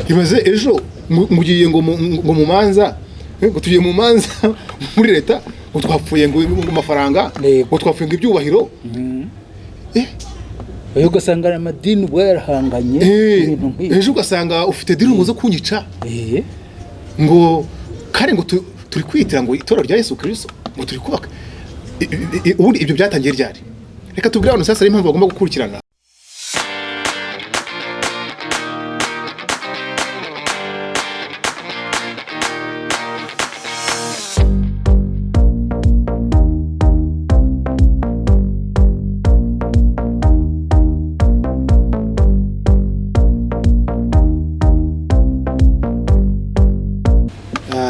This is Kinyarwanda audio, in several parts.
ibaze ejo mugiye ngo mu manza ngo tugiye mu manza muri leta ngo twapfuye ngo amafaranga ngo twapfuye ngo ibyubahiro Uyu ugasanga amadini ubwo yarahanganye ibintu nk'ibi. Ejo ugasanga ufite dirungo zo kunyica ngo kare ngo turi kwitira ngo itorero rya Yesu Kristo ngo turi kubaka. Ubundi ibyo byatangiye ryari? Reka tubwire abantu sasa impamvu bagomba gukurikirana.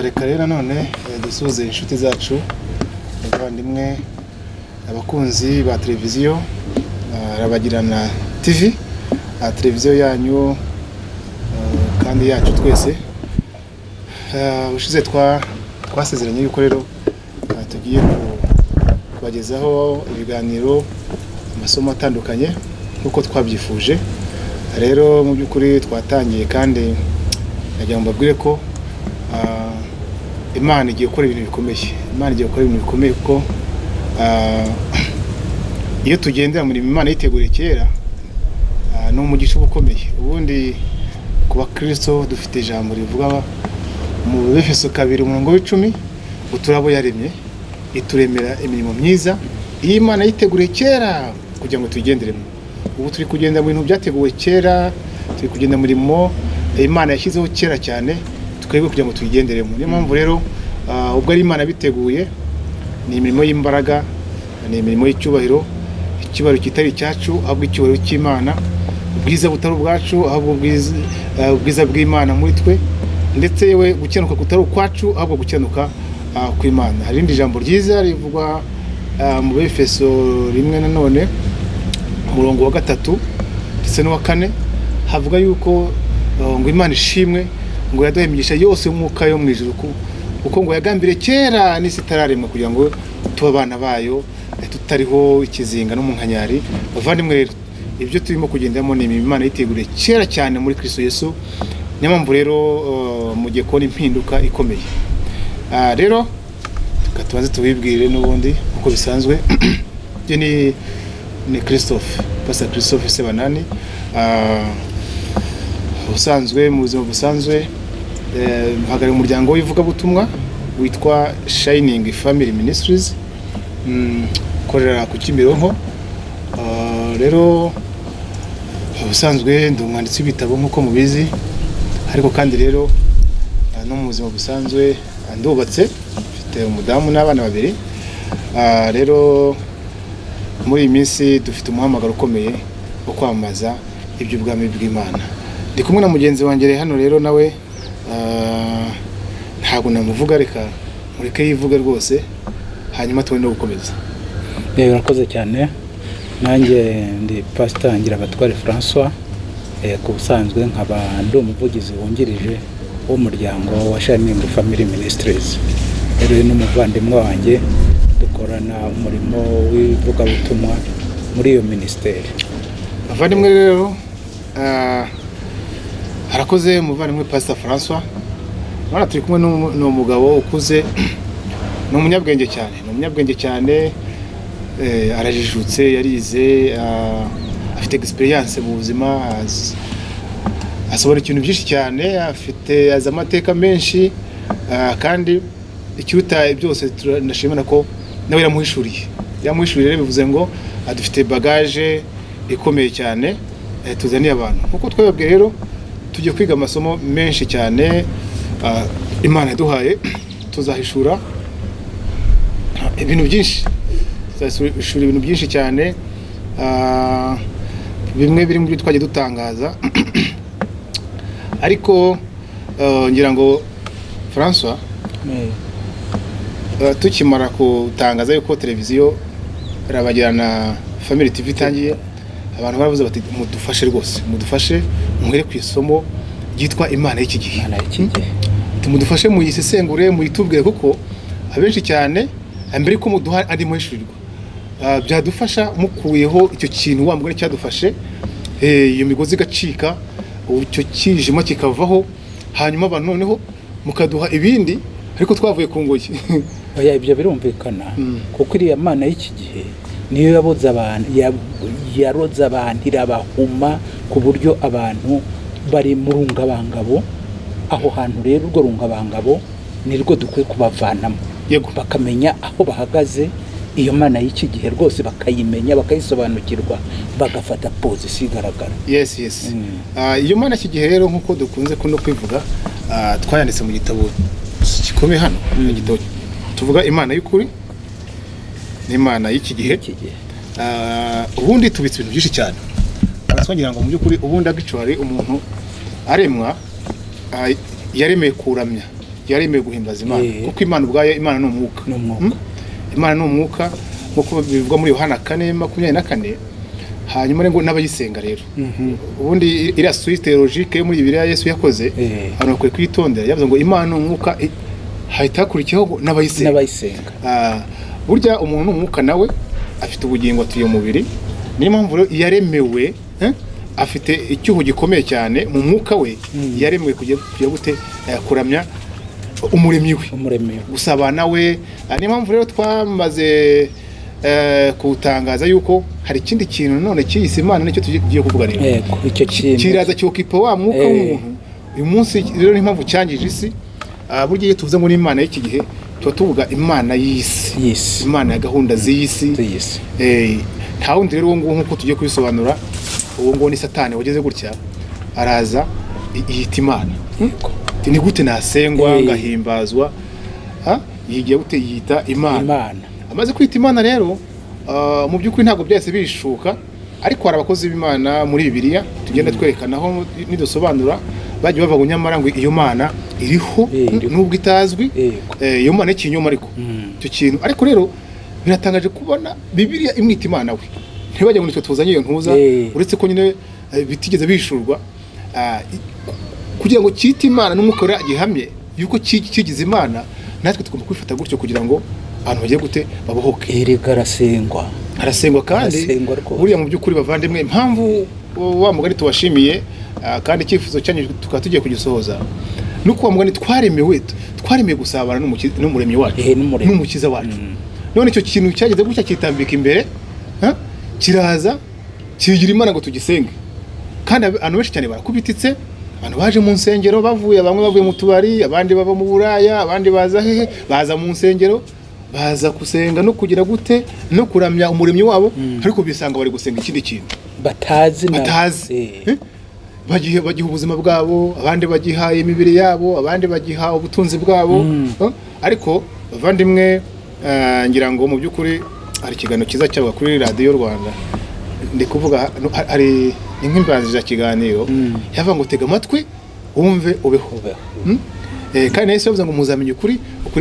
Reka rero none dusuze inshuti zacu abavandimwe abakunzi ba televiziyo Rabagirana TV, televiziyo yanyu kandi yacu twese. Ushize twasezeranye yuko rero tugiye kubagezaho ibiganiro, amasomo atandukanye nkuko twabyifuje. Rero mu by'ukuri twatangiye kandi nagira ngo mbabwire ko Imana igiye gukora ibintu bikomeye. Imana igiye gukora ibintu bikomeye kuko iyo tugendera muri Imana yiteguriye kera no umugisha ukomeye. Ubundi kuba Kristo dufite ijambo rivuga mu Efeso 2:10 ngo turabo yaremye ituremera imirimo myiza iyi Imana yiteguriye kera kugira ngo tuyigenderemo. Ubu turi kugenda mu bintu byateguwe kera, turi kugenda murimo Imana yashyizeho kera cyane twebwe kugira ngo tuyigenderemo. Niyo mpamvu rero ubwo ari Imana biteguye ni imirimo y'imbaraga, ni imirimo y'icyubahiro, icyubahiro kitari cyacu ahubwo icyubahiro cy'Imana, ubwiza butari ubwacu ahubwo ubwiza bw'Imana muri twe, ndetse yewe gukenuka kutari ukwacu ahubwo gukenuka kw'Imana. Hari indi jambo ryiza rivugwa mu Efeso 1 nanone murongo wa 3 ndetse no wa 4 havuga yuko ngo Imana ishimwe ngo yaduhe imigisha yose y'umwuka yo mu ijuru kuko ngo yagambire kera n'isi itararemwa kugira ngo tuba abana bayo tutariho ikizinga no mu nkanyari. Bavandimwe rero ibyo turimo kugendamo ni Imana yiteguriye kera cyane muri Kristo Yesu. Niyo mpamvu rero mugiye kubona impinduka ikomeye. Rero tubaze tubibwire n'ubundi uko bisanzwe. ni Christophe, Pastor Chris SEBANANI. Ubusanzwe mu buzima busanzwe mpagara umuryango w'ivugabutumwa witwa Shining Family Ministries, korera ku Kimironko. Rero ubusanzwe ndi umwanditsi w'ibitabo nkuko mubizi, ariko kandi rero no mu buzima busanzwe ndubatse, mfite umudamu n'abana babiri. Rero muri iyi minsi dufite umuhamagaro ukomeye wo kwamamaza iby'ubwami bw'Imana. Ndi kumwe na mugenzi wanjye hano rero nawe ntabwo namuvuga, reka mureke yivuge rwose hanyuma tubone no gukomeza. Urakoze cyane. Nanjye ndi Pastor Ngirabatware François, ku busanzwe nkaba ndi umuvugizi wungirije w'umuryango wa Shining Family Ministries. Rero n'umuvandimwe wanjye dukorana umurimo w'ivugabutumwa muri iyo ministeri. Abavandimwe rero harakoze umuvandimwe Pastor François. Mwana turi kumwe n'umugabo ukuze, ni umunyabwenge cyane, arajijutse, yarize, afite experience mu buzima, asobora ikintu byinshi cyane, afite amateka menshi, kandi ikiruta byose tunashimana ko nawe yamuhishuriye rero bivuze ngo adufite bagage ikomeye cyane tuzaniye abantu. Kuko twebwe rero tugiye kwiga amasomo menshi cyane Imana yaduhaye, tuzahishura ibintu byinshi, tuzahishura ibintu byinshi cyane, bimwe biri mu byo twagiye dutangaza. Ariko ngira ngo François, tukimara kutangaza yuko televiziyo Rabagirana Family TV itangiye, abantu baravuze bati mudufashe rwose, mudufashe muhere ku isomo ryitwa Imana y'iki gihe. Tumudufashe mu yisesengure, mu yitubwire, kuko abenshi cyane mbere ko muduha andi muhishurirwa byadufasha mukuyeho icyo kintu wa mugore cyadufashe, iyo migozi gacika, icyo kijima kikavaho, hanyuma abantu noneho mukaduha ibindi ariko twavuye ku ngoyi. oya ibyo birumvikana kuko iriya mana y'iki gihe niyo yaboza abantu yaroza abantu irabahuma ku buryo abantu bari mu rungabangabo. Aho hantu rero urwo rungabangabo nirwo dukwiye kubavanamo, yego bakamenya aho bahagaze. Iyo mana y'iki gihe rwose bakayimenya, bakayisobanukirwa, bagafata position igaragara. Yes. Iyo mana y'iki gihe rero nkuko dukunze kuno kwivuga, twayanditse mu gitabo gikomeye hano mu gitabo tuvuga imana y'ukuri n'imana y'iki gihe. Ubundi tubitse ibintu byinshi cyane, twagira ngo mu by'ukuri ubundi agicwari umuntu aremwa yaremeye kuramya, yaremeye guhimbaza Imana, kuko Imana ubwayo, Imana ni umwuka. Imana ni umwuka nkuko bivugwa muri Yohana 4:24. Hanyuma ngo n'abayisenga rero, ubundi iriya suite logique yo muri Bibiliya Yesu yakoze, abantu bakwiye kwitondera. Yavuze ngo Imana ni umwuka, hahita hakurikiyeho n'abayisenga. Burya umuntu ni umwuka, nawe afite ubugingo, atuye umubiri. Niyo mpamvu rero yaremewe, afite icyuho gikomeye cyane mu mwuka we, yaremewe kujya gute kuramya umuremyi we, gusabana we. Niyo mpamvu rero twamaze kutangaza yuko hari ikindi kintu none cy'isi Imana nicyo tugiye kuvuga rero. Icyo kintu kiraza cyokipa wa mwuka w'umuntu. Uyu munsi rero niyo mpamvu cyangije isi. Burya iyo tuvuze ngo ni Imana y'iki gihe, tuba tuvuga Imana y'isi, Imana ya gahunda z'isi. Nta wundi rero ngo nkuko tugiye kubisobanura, uwo ngo ni Satani wageze gutya araza yita Imana. Ni gute nasengwa ngahimbazwa, yigiye gute yita Imana. Amaze kwita Imana rero, mu by'ukuri ntabwo byahise bishuka, ariko hari abakozi b'Imana muri Bibiliya tugenda twerekanaho nidusobanura, bagiye bavuga nyamara ngo iyo Mana iriho nubwo itazwi. Iyo Mana y'ikinyoma ariko icyo kintu. Ariko rero biratangaje kubona Bibiliya imwita Imana we, ntibajye ngo nitwe tuzanye iyo ntuza, uretse ko nyine bitigeze bishurwa. Kugira ngo cyite Imana n'umukora gihamye yuko kigize Imana, natwe tugomba kwifata gutyo kugira ngo abantu bagiye gute babohoke. Erega arasengwa kandi buriya mu by'ukuri bavandimwe, impamvu wa mugani tubashimiye kandi icyifuzo cyanyu tukaba tugiye kugisohoza, nuko wa mugani twaremeye gusabana n'umuremyi wacu, n'umukiza wacu. None icyo kintu cyageze gutya kitambika imbere, kiraza kigira Imana ngo tugisenge. Kandi abantu benshi cyane barakubititse, abantu baje mu nsengero bamwe bavuye mu tubari, abandi bava mu buraya, abandi baza mu nsengero, baza gusenga no kugira gute no kuramya umuremyi wabo, ariko bisanga bari gusenga ikindi kintu batazi. Bagihe ubuzima bwabo, abandi bagiha imibiri yabo, abandi bagiha ubutunzi bwabo. Ariko bavandimwe, ngira ngo mu by'ukuri hari ikiganiro cyiza cyaba kuri Radio Rwanda, ndi kuvuga hari inkimbanzi ya kiganiro yavuga ngo tega amatwi wumve ubeho. Kandi Yesu yavuze ngo muzamenye ukuri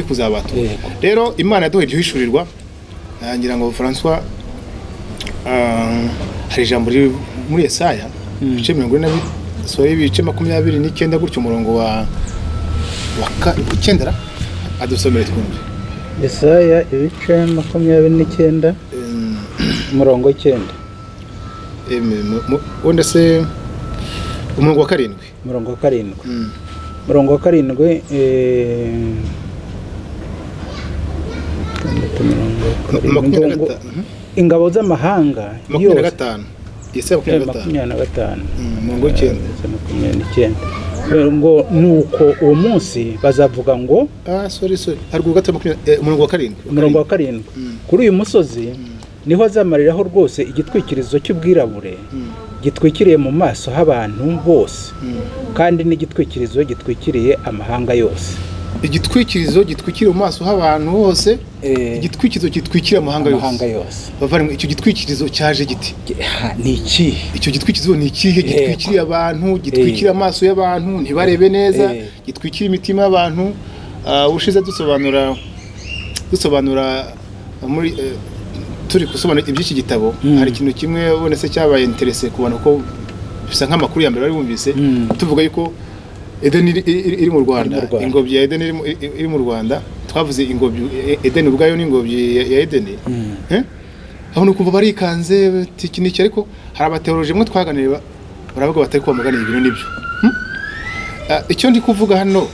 kuzabato. Rero Imana yaduhaye igihishurirwa. Ngira ngo François, hari ijambo riri muri Yesaya ibice 29 gutyo umurongo wa 9 adusomere twumve. Yesaya ibice 29 umurongo 9. Wenda se umurongo wa 7. Umurongo wa 7 ingabo z'amahanga yose 25 umurongo 9 ngo nuko uwo munsi bazavuga ngo sorry hari gugata umurongo wa 7 kuri uyu musozi niho azamariraho rwose igitwikirizo cy'ubwirabure gitwikiriye mu maso h'abantu bose, kandi n'igitwikirizo gitwikiriye amahanga yose. Igitwikirizo gitwikiriye mu maso h'abantu bose, igitwikirizo gitwikiriye amahanga yose. Bavandimwe, icyo gitwikirizo cyaje giti ni iki? Icyo gitwikirizo ni ikihe? Gitwikiriye abantu, gitwikiriye amaso y'abantu ntibarebe neza, gitwikiriye imitima y'abantu. Ushize dusobanura muri turi gusobanura iby'iki gitabo, hari ikintu kimwe ubonetse cyabaye interesse ku bantu ko bisa nk'amakuru ya mbere bari bumvise, tuvuga yuko Eden iri mu Rwanda, ingobyi ya Eden iri mu Rwanda. Twavuze ingobyi Eden ubwayo n'ingobyi ya Eden. Aho no kumva barikanze tikiniki, ariko hari abateoloje mwe twaganira baravuga batari kwa mugani ibintu nibyo. Icyo ndi kuvuga hano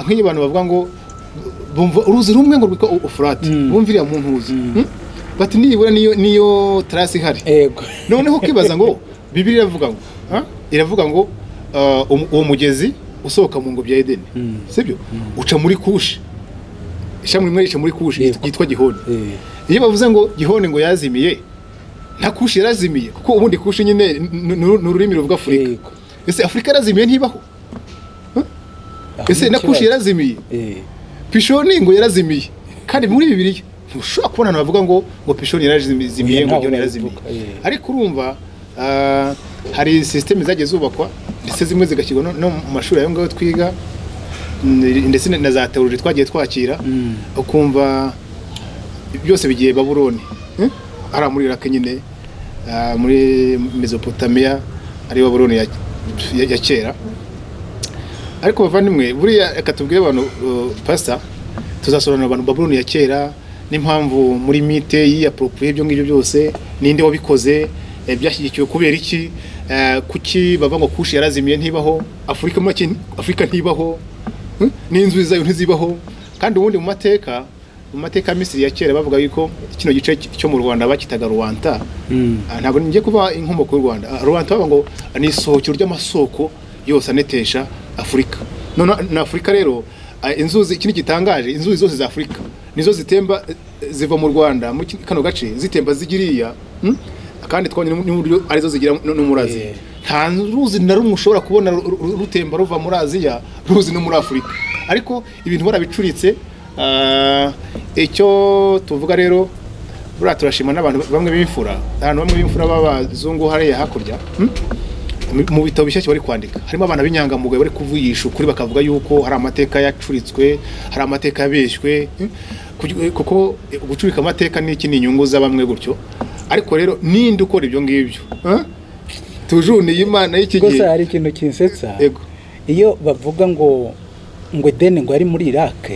nk'iyo abantu bavuga ngo bumva uruzi rumwe ngo rwitwa Ufurate bumviriya mu ntuzi bati nibura niyo terasi ihari. Yego. Noneho kibaza ngo Bibiliya iravuga ngo uwo mugezi usohoka mu ngobyi ya Edeni, sibyo? Uca muri Kushi, ishamwe rimwe rica muri Kushi yitwa Gihoni. Iyo bavuze ngo Gihoni ngo yazimiye, nta Kushi yarazimiye kuko ubundi Kushi nyine n'ururimi ruvuga Afurika. Ese Afurika yarazimiye ntibaho? Ese na Kushi yarazimiye? Pishoni ngo yarazimiye, kandi muri Bibiliya ntushobora kubona abantu bavuga ngo Pishoni yarazimiye ngo Gihoni yarazimiye. Ariko urumva hari system zagiye zubakwa ndetse zimwe zigashyirwa no mu mashuri ayo ngaho twiga ndetse na za teoloji twagiye twakira, ukumva byose bigiye Babuloni, ara muri Iraq nyine, muri Mesopotamia ari Babuloni ya kera. Ariko bavandimwe buriya reka tubwire abantu pastor, tuzasobanurira abantu Babuloni ya kera n'impamvu muri mite y'approprié ibyo ngibyo byose, ninde wabikoze, byashyigikiwe kubera iki, kuki bava ngo Kushi yarazimiye ntibaho, Afurika ntibaho, n'inzu zayo ntizibaho. Kandi ubundi mu mateka Misiri ya kera bavuga yuko kino gice cyo mu Rwanda bakitaga Rwanda. Ntabwo ngiye kuba inkomoko y'u Rwanda. Rwanda bavuga ngo ni isohokero ry'amasoko yose anetesha Afurika. None na Afurika rero inzuzi ikindi gitangaje, inzuzi zose za Afurika nizo zitemba ziva mu Rwanda mu kano gace zitemba zigiriya, kandi twabonye n'uburyo arizo zigira no muri Aziya. Nta ruzi na rumwe ushobora kubona rutemba ruva muri Aziya ruzi no muri Afurika. Ariko ibintu barabicuritse. Icyo tuvuga rero buriya turashima n'abantu bamwe b'imfura, abantu bamwe b'imfura b'abazungu hariya hakurya, mu bitabo bishyashya bari kwandika harimo abana b'inyangamugayo bari kuvugisha ukuri, bakavuga yuko hari amateka yacuritswe, hari amateka yabeshywe, kuko gucurika amateka n'iki ni inyungu za bamwe gutyo. Ariko rero ninde ukora ibyo ngibyo? Tujuni y'Imana y'iki gihe. Gusa hari ikintu kinsetsa. Iyo bavuga ngo Edeni ngo ari muri Iraq,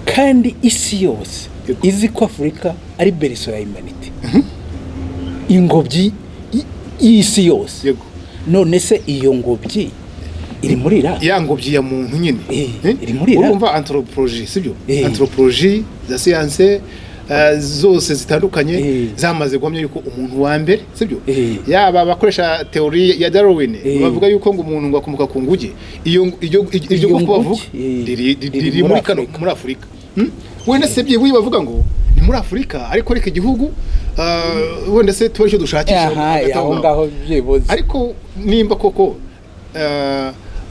kandi isi yose izi ko Afurika ari berceau ya humanity, ingobyi y'isi yose. None se iyo ngobyi iri muri Iraq? Ya ngobyi ya muntu nyine iri muri Iraq. Urumva anthropologie, sibyo? Anthropologie za science zose zitandukanye zamaze guhamya yuko umuntu wa mbere, sibyo? Yaba bakoresha teori ya Darwin bavuga yuko ngo umuntu ngo akomoka ku nguge, iryo gupfa bavuga riri muri Afurika. Wenda se byibuye bavuga ngo ni muri Afurika, ariko reka igihugu wenda se tuba icyo dushakisha aho ngaho byibuze. Ariko nimba koko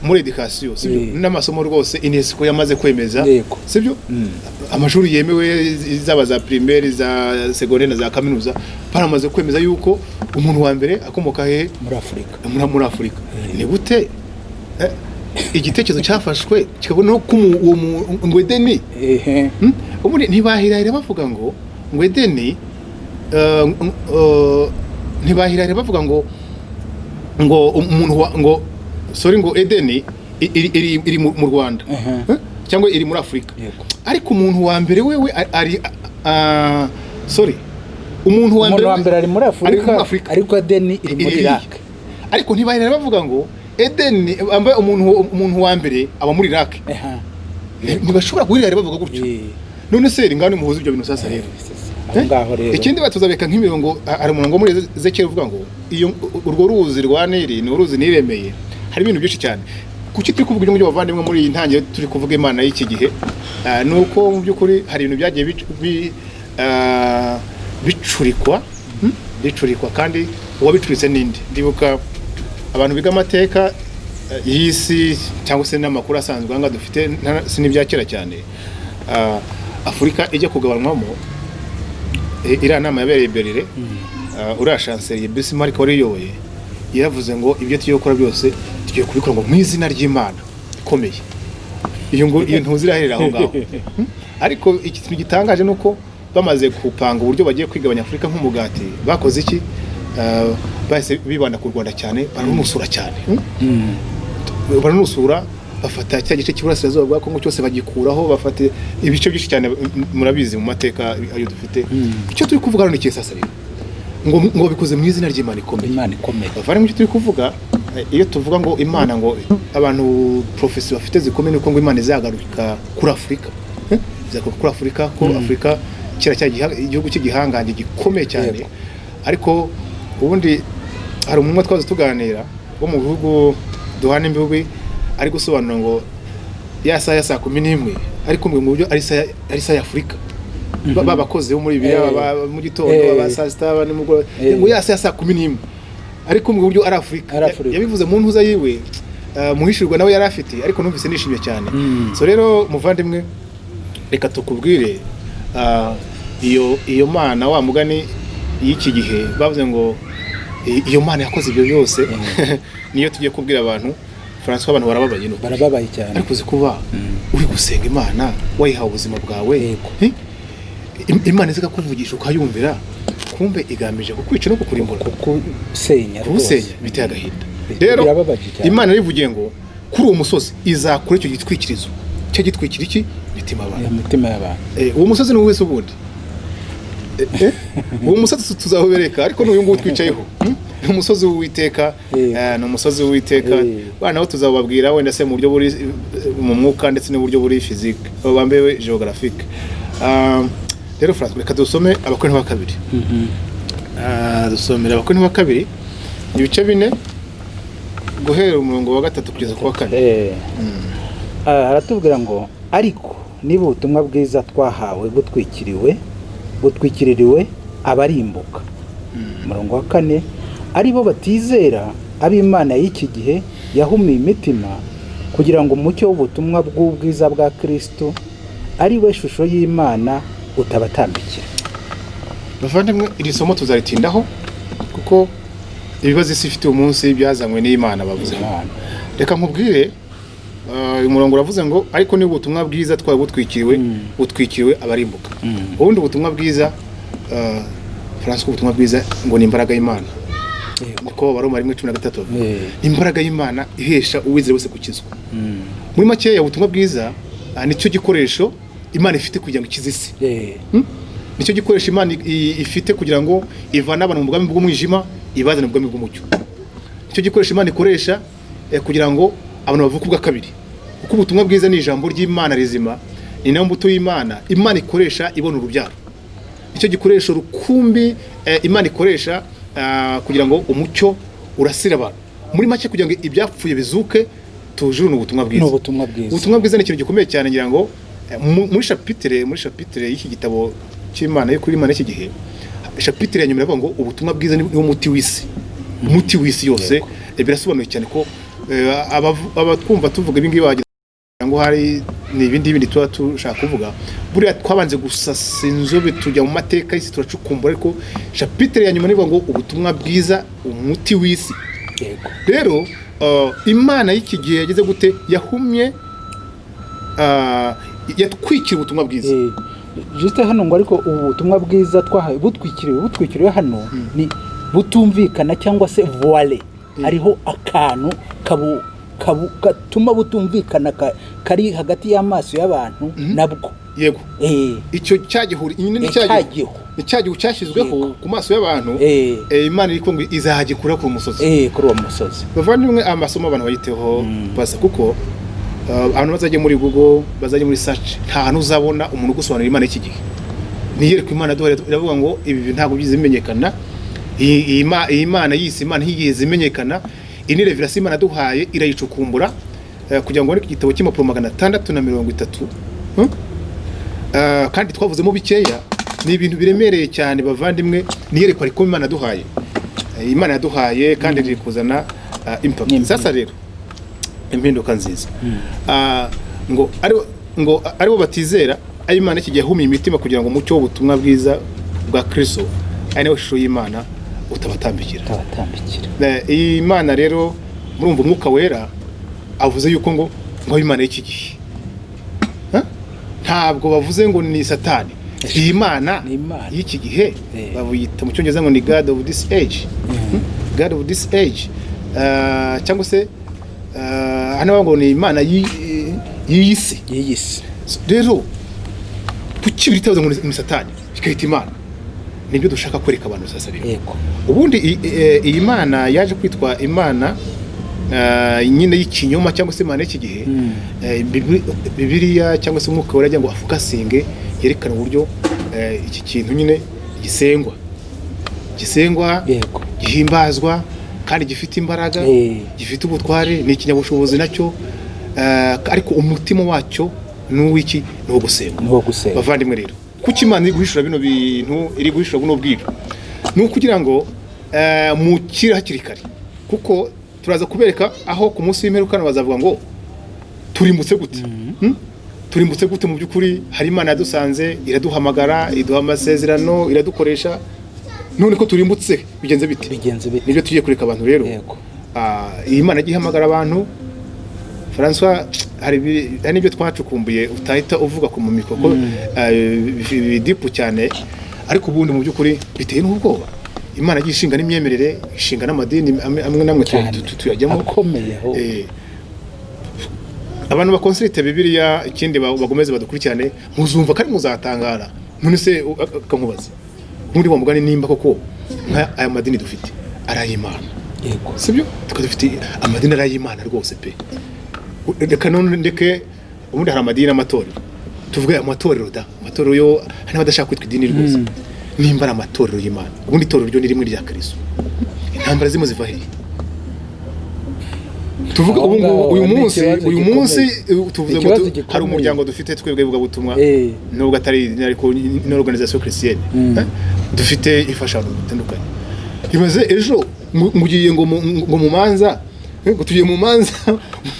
muri education, sibyo? N'amasomo rwose UNESCO yamaze kwemeza, sibyo? Amashuri yemewe zaba za primaire, za secondaire, za kaminuza baramaze kwemeza yuko umuntu wa mbere akomoka muri Afurika. Muri Afurika. Ni gute igitekerezo cyafashwe kikabona ko ngo Edeni ubundi ntibahirahira bavuga ngo Edeni, ntibahirahira bavuga ngo umuntu ngo ngo Edeni iri mu Rwanda cyangwa iri muri Afurika. Ariko umuntu wa mbere wewe ari umuntu wa mbere ari muri Afurika, ariko Edeni iri muri Iraq. Ariko ntibahirahira bavuga ngo Edeni ambaye umuntu wa mbere aba muri Iraq. Ntibashobora guhirahira bavuga gutyo. None se ngani muhuza ibyo bintu sasa rero. Ikindi batuzabeka nk'imirongo, ari umurongo muri Ezekiel uvuga ngo iyo urwo ruzi rwa Nili ni uruzi niremeye. Hari ibintu byinshi cyane. Kuki turi kuvuga ibyo bavandimwe muri intangire turi kuvuga Imana y'iki gihe, nuko mu by'ukuri hari ibintu byagiye bicurikwa kandi uwabicuritse ninde. Ndibuka abantu biga amateka y'isi cyangwa se n'amakuru asanzwe anga dufite sinibyakera cyane. Afurika ijya kugabanwamo, iriya nama yabereye Berlin, uriya chancelier Bismarck wari yoboye yaravuze ngo ibyo tugiye gukora byose tugiye kubikora ngo mu izina ry'Imana ikomeye. Iyo ntuzirahirira aho ngaho. Ariko ikintu gitangaje nuko bamaze kupanga uburyo bagiye kwigabanya Afurika nk'umugati, bakoze iki? Bahise bibanda ku Rwanda cyane, baranusura cyane. Baranusura, bafata cya gice cy'Iburasirazuba bwa Kongo cyose bagikuraho, bafata ibice byinshi cyane murabizi mu mateka ayo dufite. Icyo turi kuvuga hano ni iki sasa rero? ngo bikoze mu izina ry'Imana ikomeye. Imana ikomeye. Bavare mu cyo turi kuvuga iyo tuvuga ngo Imana ngo abantu profesi bafite zikomeye nuko ngo Imana izagaruka kuri Afurika. Izagaruka kuri Afurika ko Afurika kira igihugu cy'igihangange gikomeye cyane. Ariko ubundi hari umwe twaza tuganira wo mu bihugu duhana imbibi ari gusobanura ngo ya saa 11 ariko mu buryo ari saa ya Afurika. Babakoze bo muri biriya mu gitondo abasa star ni mugo ngo ya saa 11 ariko mu buryo ari Afurika. Yabivuze mu ntuza yiwe muhishirwa nawe yari afite ariko numvise nishimye cyane. So rero muvandimwe reka tukubwire iyo Mana wa mugani y'iki gihe bavuze ngo iyo Mana yakoze ibyo byose niyo tugiye kubwira abantu. François abantu barababaye cyane ariko uzi kuba uri gusenga Imana wayihawe ubuzima bwawe Imana iza kuvugisha ukayumvira kumbe igamije kukwica no kukurimbura kusenya biteye agahinda. Rero Imana rivugiye ngo kuri uwo musozi izakura icyo gitwikirizo cyo gitwikira iki mitima y'abantu. Uwo musozi ni wese ubundi uwo musozi tuzahobereka ariko n'uyu nguyu twicayeho umusozi w'Uwiteka. No umusozi w'Uwiteka bana aho tuzababwira wenda se mu buryo buri mu mwuka ndetse n'uburyo buri physique bambewe geographique. Rero François reka dusome abakorinto ba kabiri. Dusomera abakorinto ba kabiri ibice 4 guhera umurongo wa 3 kugeza ku wa 4. Aratubwira ngo ariko niba ubutumwa bwiza twahawe butwikiririwe abarimbuka. Umurongo wa 4 ari bo batizera ab'Imana y'iki gihe yahumiye imitima kugira ngo umucyo w'ubutumwa bw'ubwiza bwa Kristo ari we shusho y'Imana utabatambikira. Bavandimwe iri somo tuzaritindaho kuko ibibazo isi ifite umunsi byazanywe n'Imana bavuze. Reka nkubwire umurongo uravuze ngo ariko ni ubutumwa bwiza butwikiriwe abarimbuka. Ubundi ubutumwa bwiza François ubutumwa bwiza ngo ni imbaraga y'Imana. Niko Baroma 1:13 imbaraga y'Imana ihesha uwizera wese gukizwa. Muri make ya ubutumwa bwiza nicyo gikoresho Imana ifite kugira ngo ikizisi. Nicyo gikoresho Imana ifite kugira ngo ivana abantu mu bwami bw'umwijima ibazane mu bwami bw'umucyo. Nicyo gikoresho Imana ikoresha kugira ngo abantu bavuke ubwa kabiri. Kuko ubutumwa bwiza ni ijambo ry'Imana rizima, ni nayo mbuto y'Imana Imana ikoresha ibona urubyaro. Nicyo gikoresho rukumbi Imana ikoresha kugira ngo umucyo urasira abantu. Muri make kugira ngo ibyapfuye bizuke tujuru n'ubutumwa bwiza. Ubutumwa bwiza ni ikintu gikomeye cyane ngira ngo muri chapitre y'iki gitabo cy'Imana yo kuri Imana y'iki gihe chapitre ya nyuma iravuga ngo ubutumwa bwiza ni umuti w'isi. Umuti w'isi yose birasobanuye cyane ko abatwumva tuvuga ibingibi bagira ngo hari n'ibindi tuba tushaka kuvuga. Buriya twabanze gusasa inzobe tujya mu mateka y'isi turacukumbura ariko chapitre ya nyuma nivuga ngo ubutumwa bwiza umuti w'isi. Rero Imana y'iki gihe yageze gute yahumye yatwikira ubutumwa bwiza. Juste hano ngo ariko ubutumwa bwiza twahawe butwikiriwe hano ni butumvikana cyangwa se voile. Hariho akantu gatuma butumvikana kari hagati y'amaso y'abantu nabwo. Yego. Icyo cyagihuri ni cyagihu cyashizweho ku maso y'abantu. Imana iri ngo izahagikura ku musozi. Kuri uwo musozi. Bavandimwe amasomo abantu bayiteho basa kuko abantu bazaje muri Google bazaje muri search nta hantu uzabona umuntu gusobanura Imana y'iki gihe. Niyereka Imana duhore iravuga ngo ibi ntabwo byize bimenyekana. Imana yisi Imana higeze imenyekana. Ini revelation Imana duhaye irayicukumbura kugira ngo igitabo cy'impapuro 630. Kandi twavuzemo bikeya ni ibintu biremereye cyane bavandimwe niyerekwa ariko Imana duhaye. Imana yaduhaye kandi iri kuzana impact. Sasa rero impinduka nziza. Ngo aribo batizera Imana iki gihe humiye imitima kugira ngo umucyo w'ubutumwa bwiza bwa Kristo ari nawe shusho y'Imana utabatambikira. Imana rero murumva umwuka wera avuze yuko ngo Imana y'iki gihe ntabwo bavuze ngo ni Satani. Imana y'iki gihe babuyita mu cyongereza ngo ni God of this age. God of this age cyangwa se hano ngo ni Imana y'isi. Rero kuki bitavuze ngo ni Satani ikahita Imana nibyo dushaka kwereka abantu sasa rero. Yego. Ubundi iyi Mana yaje kwitwa Imana nyine y'ikinyoma cyangwa se Imana y'iki gihe. Bibiliya cyangwa se umwuka wera ngo afukasinge yerekana uburyo iki kintu nyine gisengwa Yego. gihimbazwa kandi gifite imbaraga, gifite ubutware, ni ikinyabushobozi nacyo, ariko umutima wacyo n'uwiki no gusenga. Bavandimwe rero, kuki Imana iri guhishura bino bintu, iri guhishura buno bwiru, ni ukugira ngo mukire hakiri kare, kuko turaza kubereka aho ku munsi w'imperuka bazavuga ngo turimbutse gute. Turimbutse gute mu by'ukuri? Hari Imana yadusanze, iraduhamagara, iduha amasezerano, iradukoresha, none ko turimbutse bigenze bite? Nibyo tugiye kureka abantu rero. Iyi Mana igihamagara abantu. François, hari n'ibyo twacukumbuye utahita uvuga ku mu mikoro ko bidipu cyane, ariko ubundi mu by'ukuri biteye n'ubwoba. Imana gishinga n'imyemerere, ishinga n'amadini amwe namwe tuyajyamo akomeyeho. Abantu bakonsulite Bibiliya, ikindi bagomeze badukurikirane, muzumva kandi muzatangara. None se akamubaza muri wa mugani nimba koko nka aya madini dufite arayimana. Yego. Sibyo? Tukadufite amadini arayimana rwose pe. Reka none ndeke ubundi hari amadini n'amatorero. Tuvuge amatorero yo hari badashaka kwitwa idini rwose. Nimba ari amatorero y'Imana. Ubundi itorero ryo ni rimwe rya Kristo. Intambara zimo ziva hehe? Tuvuga uyu munsi tuvuze ngo hari umuryango dufite twebwe bw'ubutumwa, nubwo atari ariko ni organisation chrétienne. Dufite ifashanyo bitandukanye. Ibaze ejo mugiye ngo mu manza, ngo tugiye mu manza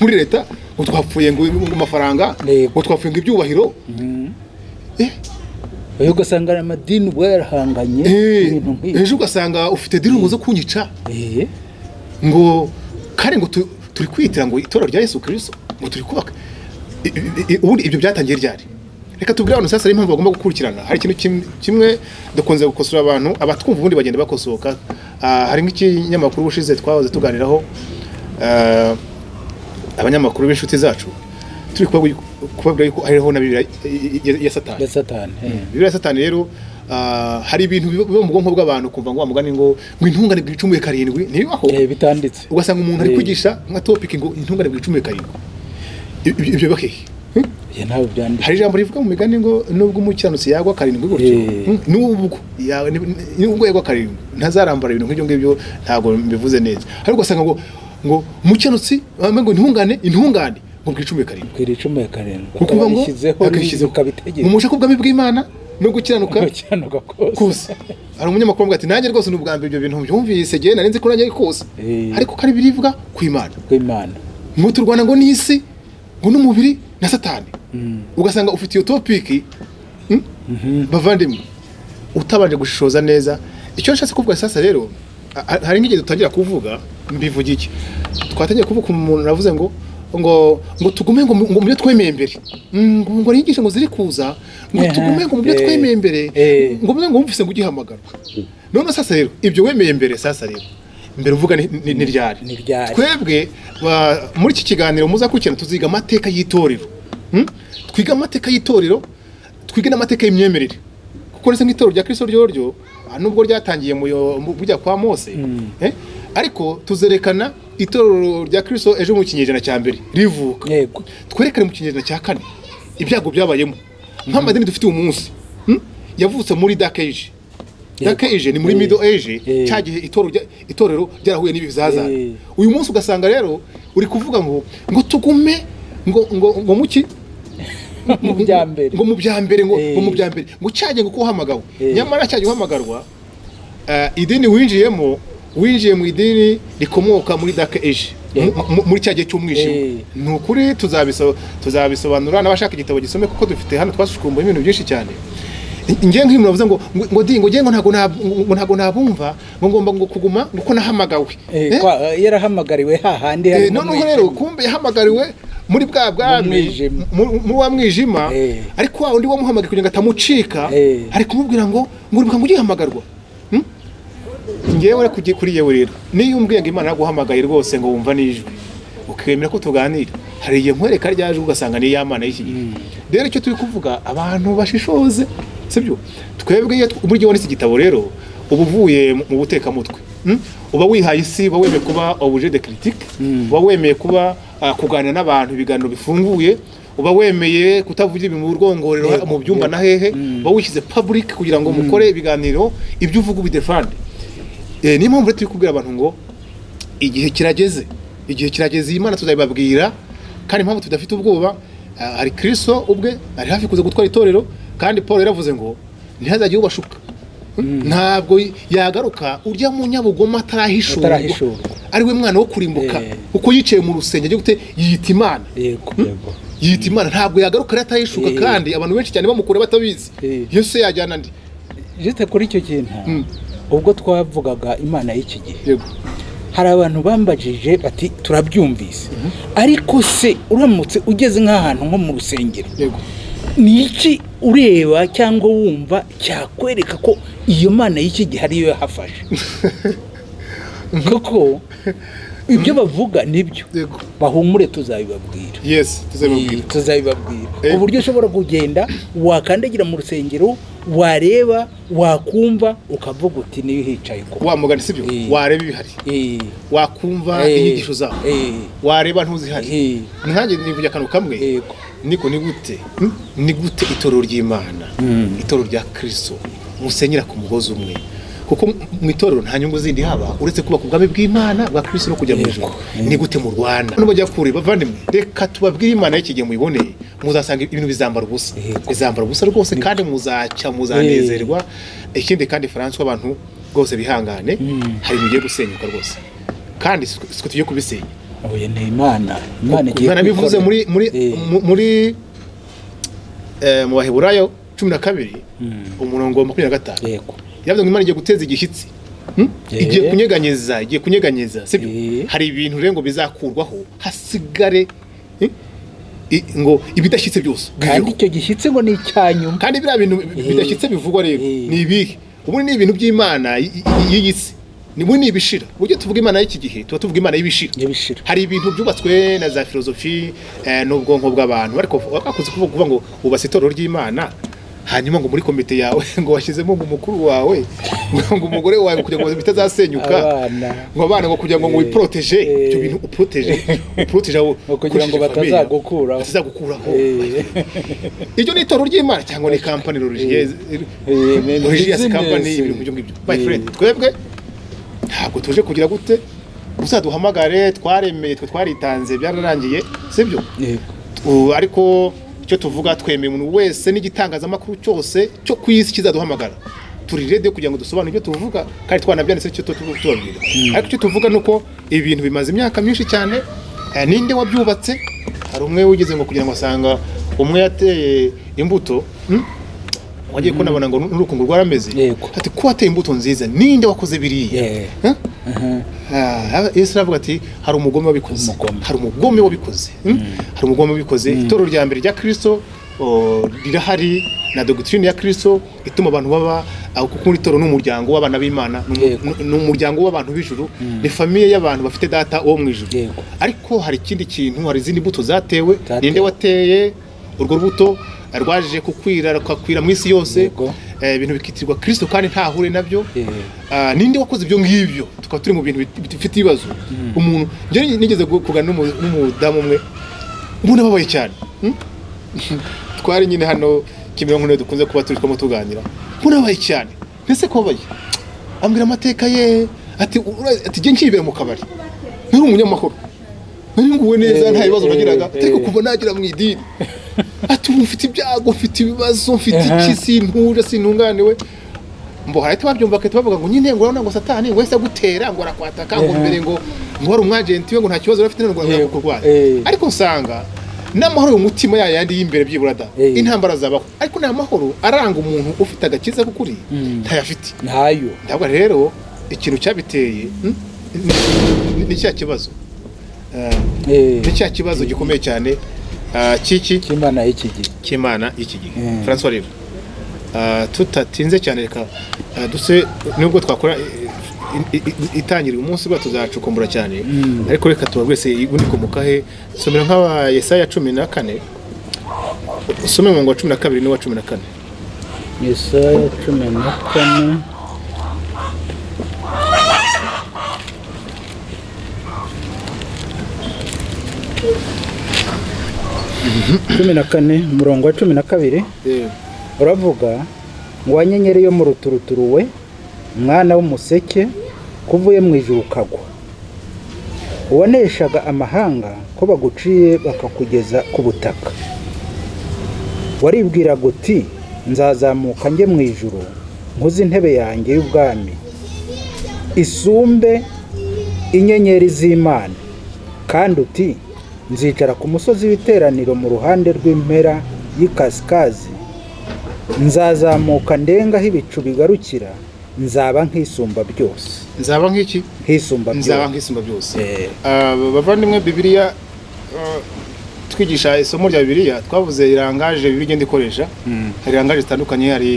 muri leta, ngo twapfuye ngo amafaranga, ngo twapfuye ngo ibyubahiro. Ejo ugasanga amadini ubwo yarahanganye ibintu nk'ibi. Ejo ugasanga ufite dini zo kunyica. Ngo kare ngo turi kwitira ngo itorero rya Yesu Kristo, ngo turi kubaka. Ubundi ibyo byatangiye ryari? Reka tubwire abantu sasa impamvu bagomba gukurikirana. Hari ikintu kimwe dukunze gukosora abantu, abatwumva ubundi bagenda bakosoka. Hari nk'ikinyamakuru bushize twahoze tuganiraho, abanyamakuru b'inshuti zacu turi kubabwira yuko hariho na Bibiliya ya Satani. Bibiliya ya Satani rero hari ibintu biba mu bwonko bw'abantu kumva ngo amugani ngo intungane bw'icumuye karindwi ntibaho bitanditse. Ugasanga umuntu ari kwigisha nka topic ngo intungane bw'icumuye karindwi. Ibyo bakehe ntawe byanditse. Hari ijambo rivuga mu migani ngo nubwo umukiranutsi yagwa karindwi gutyo, nubwo yagwa karindwi ntazarambara ibintu nk'ibyo ngibyo, ntago mbivuze neza. Ariko ugasanga ngo umukiranutsi ngo intungane ngo bw'icumuye karindwi. Kuko ngo akishyizeho kabitegeka mu mushaka ubwami bw'Imana no gukiranuka kose. Hari umunyamakuru ngo ati nanjye rwose n'ubwa mbere ibyo bintu byumvise gihe narinze ko nanjye kose, ariko kari birivuga ku Imana. Ngo turwana ngo n'isi ngo n'umubiri na Satani. Ugasanga ufite iyo topic bavandimwe utabanje gushishoza neza. Icyo nshatse kuvuga sasa rero, hari nk'igihe dutangira kuvuga mbivuga iki, twatangiye kuvuga umuntu navuze ngo tugume ngo mu byo twemeye mbere, ngo yigisha ngo ziri kuza, ngo tugume ngo mu byo twemeye mbere, ngo wumvise ngo ugihamagarwa. None sasa rero ibyo wemeye mbere sasa rero mbere uvuga ni ryari? Twebwe muri iki kiganiro muzakurikirana tuziga amateka y'itorero. Twiga amateka y'itorero, twiga n'amateka y'imyemerere, kuko nese nk'itorero rya Kristo ryo nubwo ryatangiye mu bujya kwa Mose, ariko tuzerekana itorero rya Kristo ejo mu kinyejana cya mbere rivuka. Twerekane mu kinyejana cya kane ibyago byabayemo. Nk'amadini dufite uyu munsi yavutse muri Dark Age. Dark Age ni muri Middle Age, cyagihe itorero ryarahuye n'ibizazane. Uyu munsi ugasanga rero uri kuvuga ngo tugume ngo muki mu byambere ngo cyagiye ngo kuhamagawe. Nyamara cyagiye uhamagarwa idini winjiye mu idini rikomoka muri Dark Age, muri cyagiye cy'umwijima. Nukuri tuzabisobanura n'abashaka igitabo gisome, kuko dufite hano twasukumbuye ibintu byinshi cyane. Ngiye nk'imwe navuze ngo ntago nabumva ngo ngomba ngo kuguma ngo nahamagawe. Yarahamagariwe hahandi hari noneho rero kumbe yahamagariwe muri bwa bwami mu wa mwijima, ariko wa undi wamuhamagaye kugira ngo atamucika, ari kumubwira ngo uribuka ngo ugihamagarwa. Ngewe kuri yewe rero niyo umbwiye ngo Imana yaguhamagaye rwose ngo wumva nijwi ukemera ko tuganira, hari igihe nkwereka ryaje ugasanga ni ya Mana y'iki gihe. Rero icyo turi kuvuga abantu bashishoze sibyo twebwe muri gihe wanditse igitabo rero uba uvuye mu butekamutwe uba wihaye isi uba wemeye kuba objet de critique uba wemeye kuba kuganira n'abantu ibiganiro bifunguye uba wemeye kutavugira ibintu mu rwongorero mu byumba na hehe uba wishyize public kugira ngo mukore ibiganiro ibyo uvuga ubidefande niyo mpamvu turi kubwira abantu ngo igihe kirageze Imana tuzabibabwira kandi impamvu tudafite ubwoba hari Kristo ubwe ari hafi kuza gutwara itorero kandi Paul yaravuze ngo ntihazajye ubashuka ntabwo yagaruka urya mu nyabugoma atarahishurwa ari we mwana wo kurimbuka uko yicaye mu rusengero gute yita Imana yita Imana ntabwo yagaruka atahishuka kandi abantu benshi cyane bamukure batabizi Yesu yajyana ndi jite kuri icyo kintu ubwo twavugaga Imana y'iki gihe hari abantu bambajije bati turabyumvise ariko se uramutse ugeze nk'ahantu nko mu rusengero ni iki ureba cyangwa wumva cyakwereka ko iyo Mana y'iki gihe ariyo yahafashe koko ibyo bavuga nibyo bahumure tuzabibabwira tuzabibabwira uburyo ushobora kugenda wakandagira mu rusengero wareba wakumva ukavuga uti niyo hicaye ko wamugana sibyo wareba ibihari wakumva inyigisho zaho wareba ntuzihari nkanjye nivuye akantu kamwe niko ni gute itorero ry'Imana itorero rya Kristo musenyera ku mugozi umwe kuko mu itorero nta nyungu zindi haba uretse kuba ku bwami bw'Imana bwa Kristo no kujya mu ijuru ni gute mu Rwanda nubwo bajya kure bavandimwe reka tubabwire Imana y'iki gihe muyiboneye muzasanga ibintu bizambara ubusa rwose kandi muzanezerwa ikindi kandi François abantu rwose bihangane hari ibigiye gusenyuka rwose kandi siko tugiye kubisenya oya ni Imana igiye bivuze muri mu Baheburayo 12 umurongo wa 25 yego yavuze ngo Imana igiye guteza igishyitsi igiye kunyeganyeza sibyo hari ibintu rero ngo bizakurwaho hasigare ngo ibidashyitse byose kandi icyo gishyitse ngo ni icyanyuma kandi biriya bintu bidashyitse bivugwa rero ni ibihe ubu ni ibintu by'Imana y'isi ni ibishira buryo tuvuga Imana y'iki gihe tuba tuvuga Imana y'ibishira hari ibintu byubatswe na za filozofi n'ubwonko bw'abantu ariko bakunze kuvuga ngo ubase itorero ry'Imana hanyuma ngo muri komite yawe ngo washyizemo ngo umukuru wawe ngo umugore wawe kugira ngo bitazasenyuka ngo abana ngo kugira ngo wiproteje ibyo bintu uproteje kugira ngo batazagukuraho ibyo ni itorero ry'Imana cyangwa ni company religious company ibintu ngibyo my friend twebwe ntabwo tuje kugira gute uzaduhamagare twaremeye twaritanze byararangiye sibyo ariko cyo tuvuga twemeye umuntu wese n'igitangazamakuru cyose cyo kwisi kizaduhamagara turi ready kugira ngo dusobanure ibyo tuvuga kandi twanabyanditse cyo tubabwira ariko cyo tuvuga nuko ibintu bimaze imyaka myinshi cyane ninde wabyubatse hari umwe wigeze ngo kugira ngo asanga umwe yateye imbuto wagiye ko nabona ngo n'urukungu rwarameze ati ko wateye imbuto nziza ninde wakoze biriya Yesu aravuga ati hari umugome wabikoze itorero rya mbere rya Kristo rirahari na doctrine ya Kristo ituma abantu baba kuko itorero n'umuryango w'abana b'Imana n'umuryango w'abantu b'ijuru ni famille y'abantu bafite data wo mu ijuru ariko hari ikindi kintu hari izindi mbuto zatewe ninde wateye urwo rubuto rwaje kukwira mu isi yose ibintu bikitirwa Kristo kandi ntahure nabyo ninde wakoze ibyo ngibyo tukaba turi mu bintu bifite ibibazo umuntu nje nigeze kugana n'umudamu umwe umuntu ababaye cyane twari nyine hano Kimironko dukunze kuba turi twamo tuganira umuntu ababaye cyane mbese ko babaye ambwira amateka ye ati je nkibera mu kabari nari umunyamahoro nari nguwe neza nta bibazo nagiraga ariko kuva nagira mu idini ati mfite ibyago mfite ibibazo mfite ikisi ntuje sintunganiwe mbo harahita babyumva kete bavuga ngo nyine ngo urabona ngo Satani ngo wese agutera ngo arakwataka ngo mbere ngo wari umwagenti we ngo nta kibazo afite ngo arakurwanya ariko nsanga n'amahoro y'umutima yandi y'imbere by'iburada intambara zabaho ariko nta mahoro aranga umuntu ufite agakiza kukuri ntayafite ntayo ndabwo rero ikintu cyabiteye ni cya kibazo ni cya kibazo gikomeye cyane cy'Imana y'iki gihe François rero tutatinze cyane reka duse nubwo twakora itangira umunsi bwa tuzacukumbura cyane ariko reka tubagwese ibuniko mukahe somera nk'aba Yesaya 14 usome mu ngo 12 n'uwa 14 Yesaya 14 14 umurongo wa 12 uravuga ngo wanyenyeri yo mu ruturuturuwe mwana w'umuseke kuvuye mu ijuru kagwa uwaneshaga amahanga ko baguciye bakakugeza ku butaka waribwira guti nzazamuka njye mu ijuru nkuzi intebe yanjye y'ubwami isumbe inyenyeri z'Imana kandi uti nzicara ku musozi w'iteraniro mu ruhande rw'impera y'ikasikazi nzazamuka ndengaho ibicu bigarukira nzaba nk'isumba byose nzaba nk'iki nk'isumba byose bavandimwe Bibiliya twigisha isomo rya Bibiliya twavuze irangaje Bibiliya igenda ikoresha hari irangaje zitandukanye hari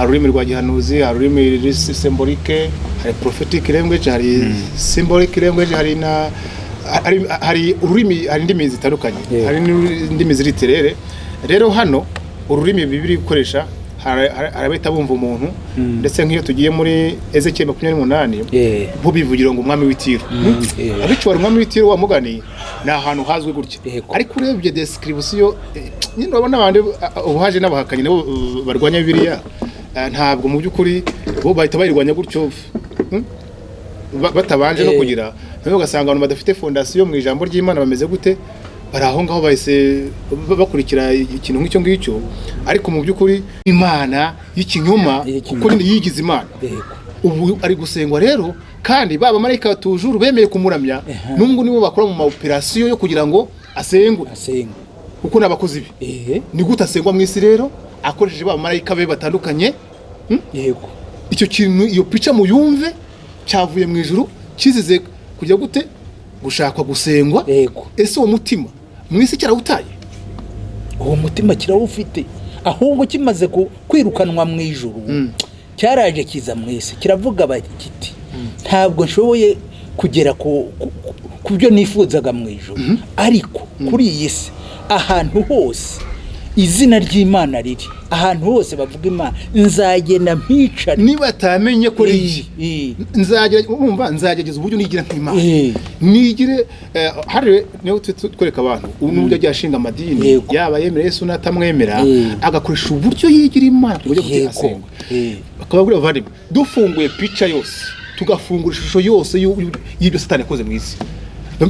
ururimi rwa gihanuzi hari ururimi symbolique hari prophetic language hari symbolic language hari ururimi hari indimi zitandukanye hari indimi ziriterere rero hano ururimi Bibiliya ikoresha harabita bumva umuntu ndetse nk'iyo tugiye muri Ezekiel 28 bo bivugira ngo umwami w'Itiro abico wari umwami w'Itiro wa mugani na ahantu hazwe gutya ariko urebye description nyine urabona abandi uhaje n'abahakanye nabo barwanya Bibiliya ntabwo mu by'ukuri bo bahita bayirwanya gutyo batabanje no kugira nabo ugasanga abantu badafite fondation mu ijambo ry'Imana bameze gute baraho ngaho bahise bakurikira ikintu nk'icyo ngicyo ariko mu by'ukuri Imana y'ikinyoma kuko yigize Imana ubu ari gusengwa rero kandi baba marayika tujuru bemeye kumuramya nungu nibo bakora mu operation yo kugira ngo asengwe kuko nabakozi be ni gute asengwa mu isi rero akoresheje baba marayika be batandukanye yego icyo kintu iyo pica muyumve cyavuye mu ijuru kizize kujya gute gushakwa gusengwa ese uwo mutima mwisi kirawutaye uwo mutima kirawufite ahubwo kimaze kwirukanwa mu ijuru cyaraje kiza mwisi kiravuga kiti ntabwo nshoboye kugera ku byo nifuzaga mu ijuru ariko kuri iyi si ahantu hose izina ry'Imana riri ahantu hose bavuga Imana nzagenda mpica niba atamenye ko riri nzageza uburyo nigira nk'Imana nigire hari niyo twereka abantu n'uburyo ajya ashinga amadini yaba yemera Yesu natamwemera agakoresha uburyo yigira Imana uburyo bw'asenga bakabagura bavandimwe dufunguye pica yose tugafungura ishusho yose y'ibyo Satani yakoze mu isi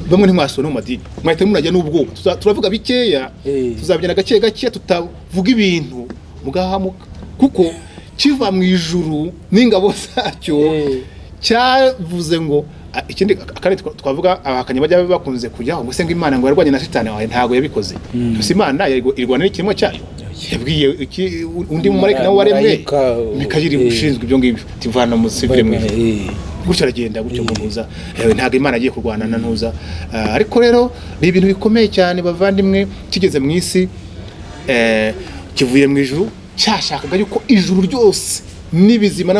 bamwe ntimwasona mu madini mwahita munajya n'ubwoba turavuga bikeya tuzabyana gake tutavuga ibintu mugahamuka kuko kiva mu ijuru n'ingabo zacyo cyavuze ngo ikindi kandi twavuga abahakanye bajya bakunze kujyaho ngo senga Imana ngo yarwanye na Satani wawe ntago yabikoze gusa Imana irwana n'ikirimo cyayo yabwiye undi mu marayika nawe waremwe Mikayeli ushinzwe ibyo ngibyo tivana mu sivire mwe gutyo aragenda gutyo muhuza ntago Imana agiye kurwana na ntuza ariko rero ni ibintu bikomeye cyane bavandimwe kigeze mu isi kivuye mu ijuru cyashakaga yuko ijuru ryose n'ibizima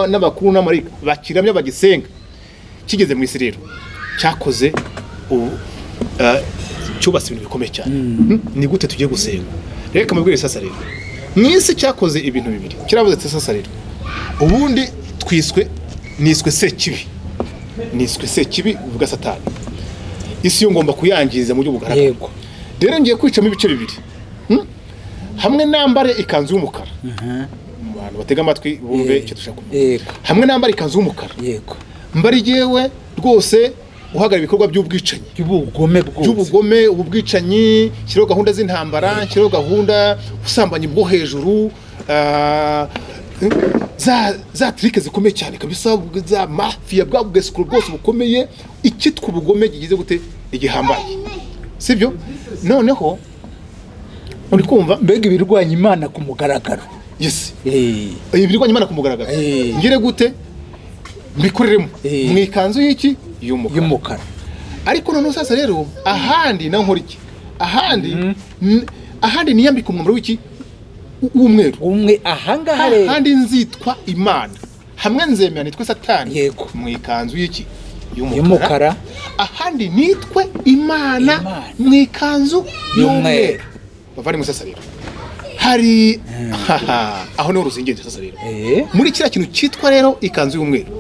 n'abakuru n'amarayika bakiramya bagisenga kigeze mu isi rero cyakoze cyubatse ibintu bikomeye cyane ni gute tugiye gusenga reka mubwire sasa rero mu isi cyakoze ibintu bibiri kiravuze sasa rero ubundi niswe sekibi uvuga Satani isi yo ngomba kuyangiza mu buryo bugaragara rero ngiye kwicamo ibice bibiri hamwe nambare ikanzu y'umukara abantu batega amatwi bumve icyo dushaka kuvuga hamwe nambare ikanzu y'umukara mbari jewe rwose uhagarara ibikorwa by'ubwicanyi by'ubugome ububwicanyi kiriho gahunda z'intambara kiriho gahunda ubusambanyi bwo hejuru za trike zikomeye cyane kabisa za mafia bwa bwesukuru bwose bukomeye ikitwa ubugome gigize gute igihambaye sibyo noneho uri kumva mbega ibirwanya Imana ku mugaragaro ibirwanya Imana ku mugaragaro ngire gute mbikoreremo mwikanzu y'iki y'umukara ariko none sasa rero ahandi na nkora iki ahandi niyambika umwambaro w'iki umweru ahangaha rero ahandi nzitwa Imana hamwe nzemera nitwe Satani mwikanzu y'iki y'umukara ahandi nitwe Imana mwikanzu y'umweru bavari mu sasa rero hari aho niho ruzingiye sasa rero muri kiriya kintu cyitwa rero ikanzu y'umweru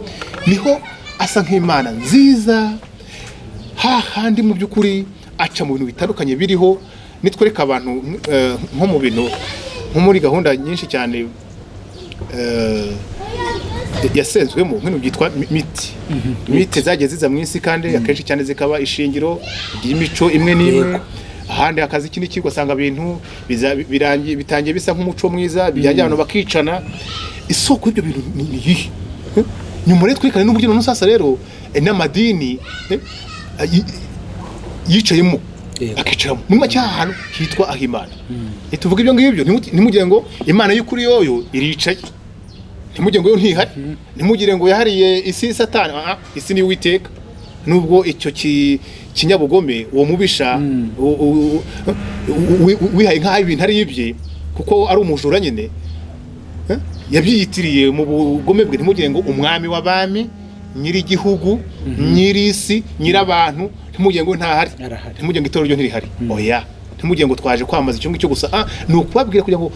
niho asa nk'Imana nziza hahandi mu by'ukuri aca mu bintu bitandukanye biriho nitwereka abantu nko mu bintu nko muri gahunda nyinshi cyane yasenzwemo nk'ibintu byitwa mite zagiye ziza mu isi kandi akenshi cyane zikaba ishingiro ry'imico imwe n'imwe ahandi hakaza ikindi kigo asanga ibintu bitangiye bisa nk'umuco mwiza bijyanye abantu bakicana isoko y'ibyo bintu ni iyihe nyuma rero twekane n'uburyo none sasa rero n'amadini yicayemo akicaramo muri make ahantu hitwa aho Imana tuvuga ibyo ngibyo ntimugire ngo Imana y'ukuri yoyo iricaye ntimugire ngo yo ntihari ntimugire ngo yahariye isi Satani isi ni Uwiteka nubwo icyo kinyabugome uwo mubisha wihaye nk'aho ibintu ari ibye kuko ari umujura nyine yabyiyitiriye mu bugome bwe ntimugire ngo umwami w'abami nyiri igihugu nyiri isi nyirabantu ntimugire ngo ntahari ntimugire ngo itorero ryo ntirihari oya ntimugire ngo twaje kwamaza icyo ngicyo gusa ni ukubabwira kugira ngo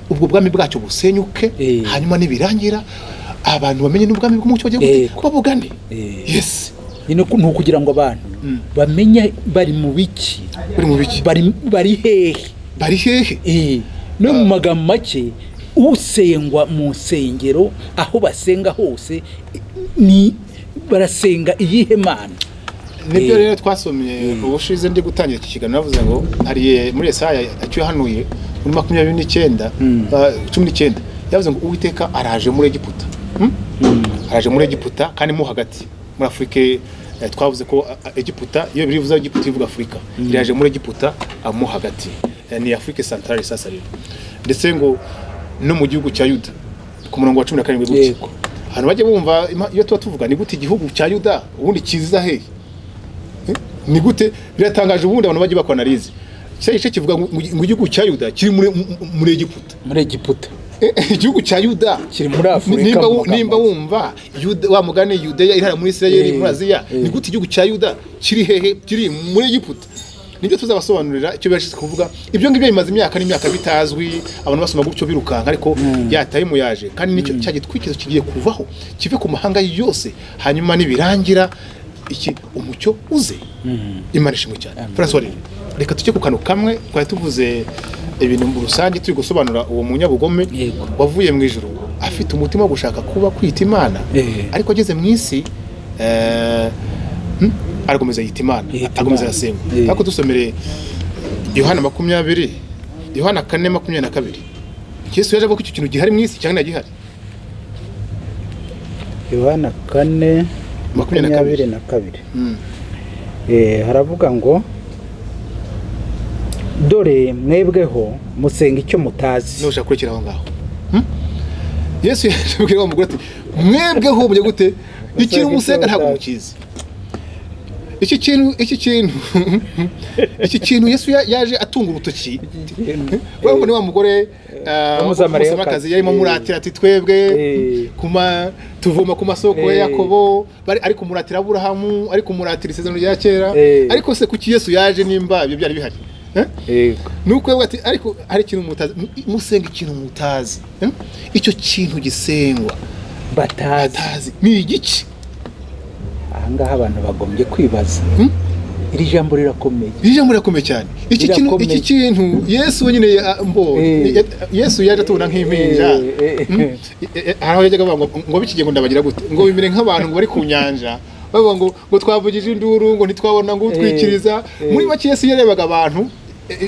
ubwo bwami bwacyo busenyuke hanyuma nibirangira abantu bamenye n'ubwami bw'umucyo bagiye babugane yes ni ukugira ngo abantu bamenye bari mu biki bari hehe no mu magambo make usengwa mu nsengero aho basenga hose ni barasenga iyihe Mana nibyo rero twasomye ubushize ndi gutangira iki kiganiro navuze ngo hari muri Yesaya icyo hanuye muri 19 yavuze ngo Uwiteka araje muri Egiputa araje muri Egiputa kandi mo hagati muri Afrika twavuze ko Egiputa iyo birivuza Egiputa ivuga Afrika iraje muri Egiputa amo hagati ni Afrika Centrale sasa rero ndetse ngo no mu gihugu cya Yuda ku murongo wa 17 gutya hano bajye bumva iyo tuvuga ni gute igihugu cya Yuda ubundi kiza he ni gute biratangaje ubundi abantu bajye bakanarize cyo kivuga ngo igihugu cya Yuda kiri muri Egiputa igihugu cya Yuda kiri muri Afrika nimba wumva Yuda wa mugane Yudeya iri muri Israel muri Aziya ni gute igihugu cya Yuda kiri hehe kiri muri Egiputa nibyo tuzabasobanurira icyo bashaka kuvuga ibyo ngibyo bimaze imyaka n'imyaka bitazwi abantu basoma gutyo birukanka ariko yataye mu yaje kandi nicyo cyagitwikizo kigiye kuvaho kive ku mahanga yose hanyuma nibirangira iki umucyo uze Imana ishimwe cyane François reka tujye ku kantu kamwe twari tuvuze ibintu mu rusange turi gusobanura uwo munyabugome wavuye mu ijuru afite umutima wo gushaka kuba kwita Imana ariko ageze mu isi arakomeza yita Imana agomeza yasenga ariko dusomere Yohana 20 Yohana 4:22 Yesu yaje avuga ko icyo kintu gihari mu isi cyangwa gihari Yohana 4:22 haravuga ngo dore mwebweho musenga icyo mutazi nushaka kurikira aho ngaho Yesu yabwira umugore ati mwebweho mujye gute ikintu musenga ntabwo mukizi iki kintu Yesu yaje atunga urutoki wewe ni wa mugore umusamakazi yarimo muratira ati twebwe tuvoma ku masoko ya Yakobo ariko muratira Aburahamu ariko muratira isezerano rya kera ariko se kuki Yesu yaje nimba ibyo byari bihari nuko ati ariko hari ikintu mutazi musenga ikintu mutazi icyo kintu gisengwa batazi ni igiki ahangaha abantu bagombye kwibaza iri jambo rirakomeye cyane iki kintu Yesu wenyine Yesu yaje tubona nk'impinja aho yajyaga ngo bikige ngo ndabagira gute ngo bimere nk'abantu ngo bari ku nyanja bavuga ngo twavugije induru ngo ntitwabona ngo utwikiriza muri make Yesu yarebaga abantu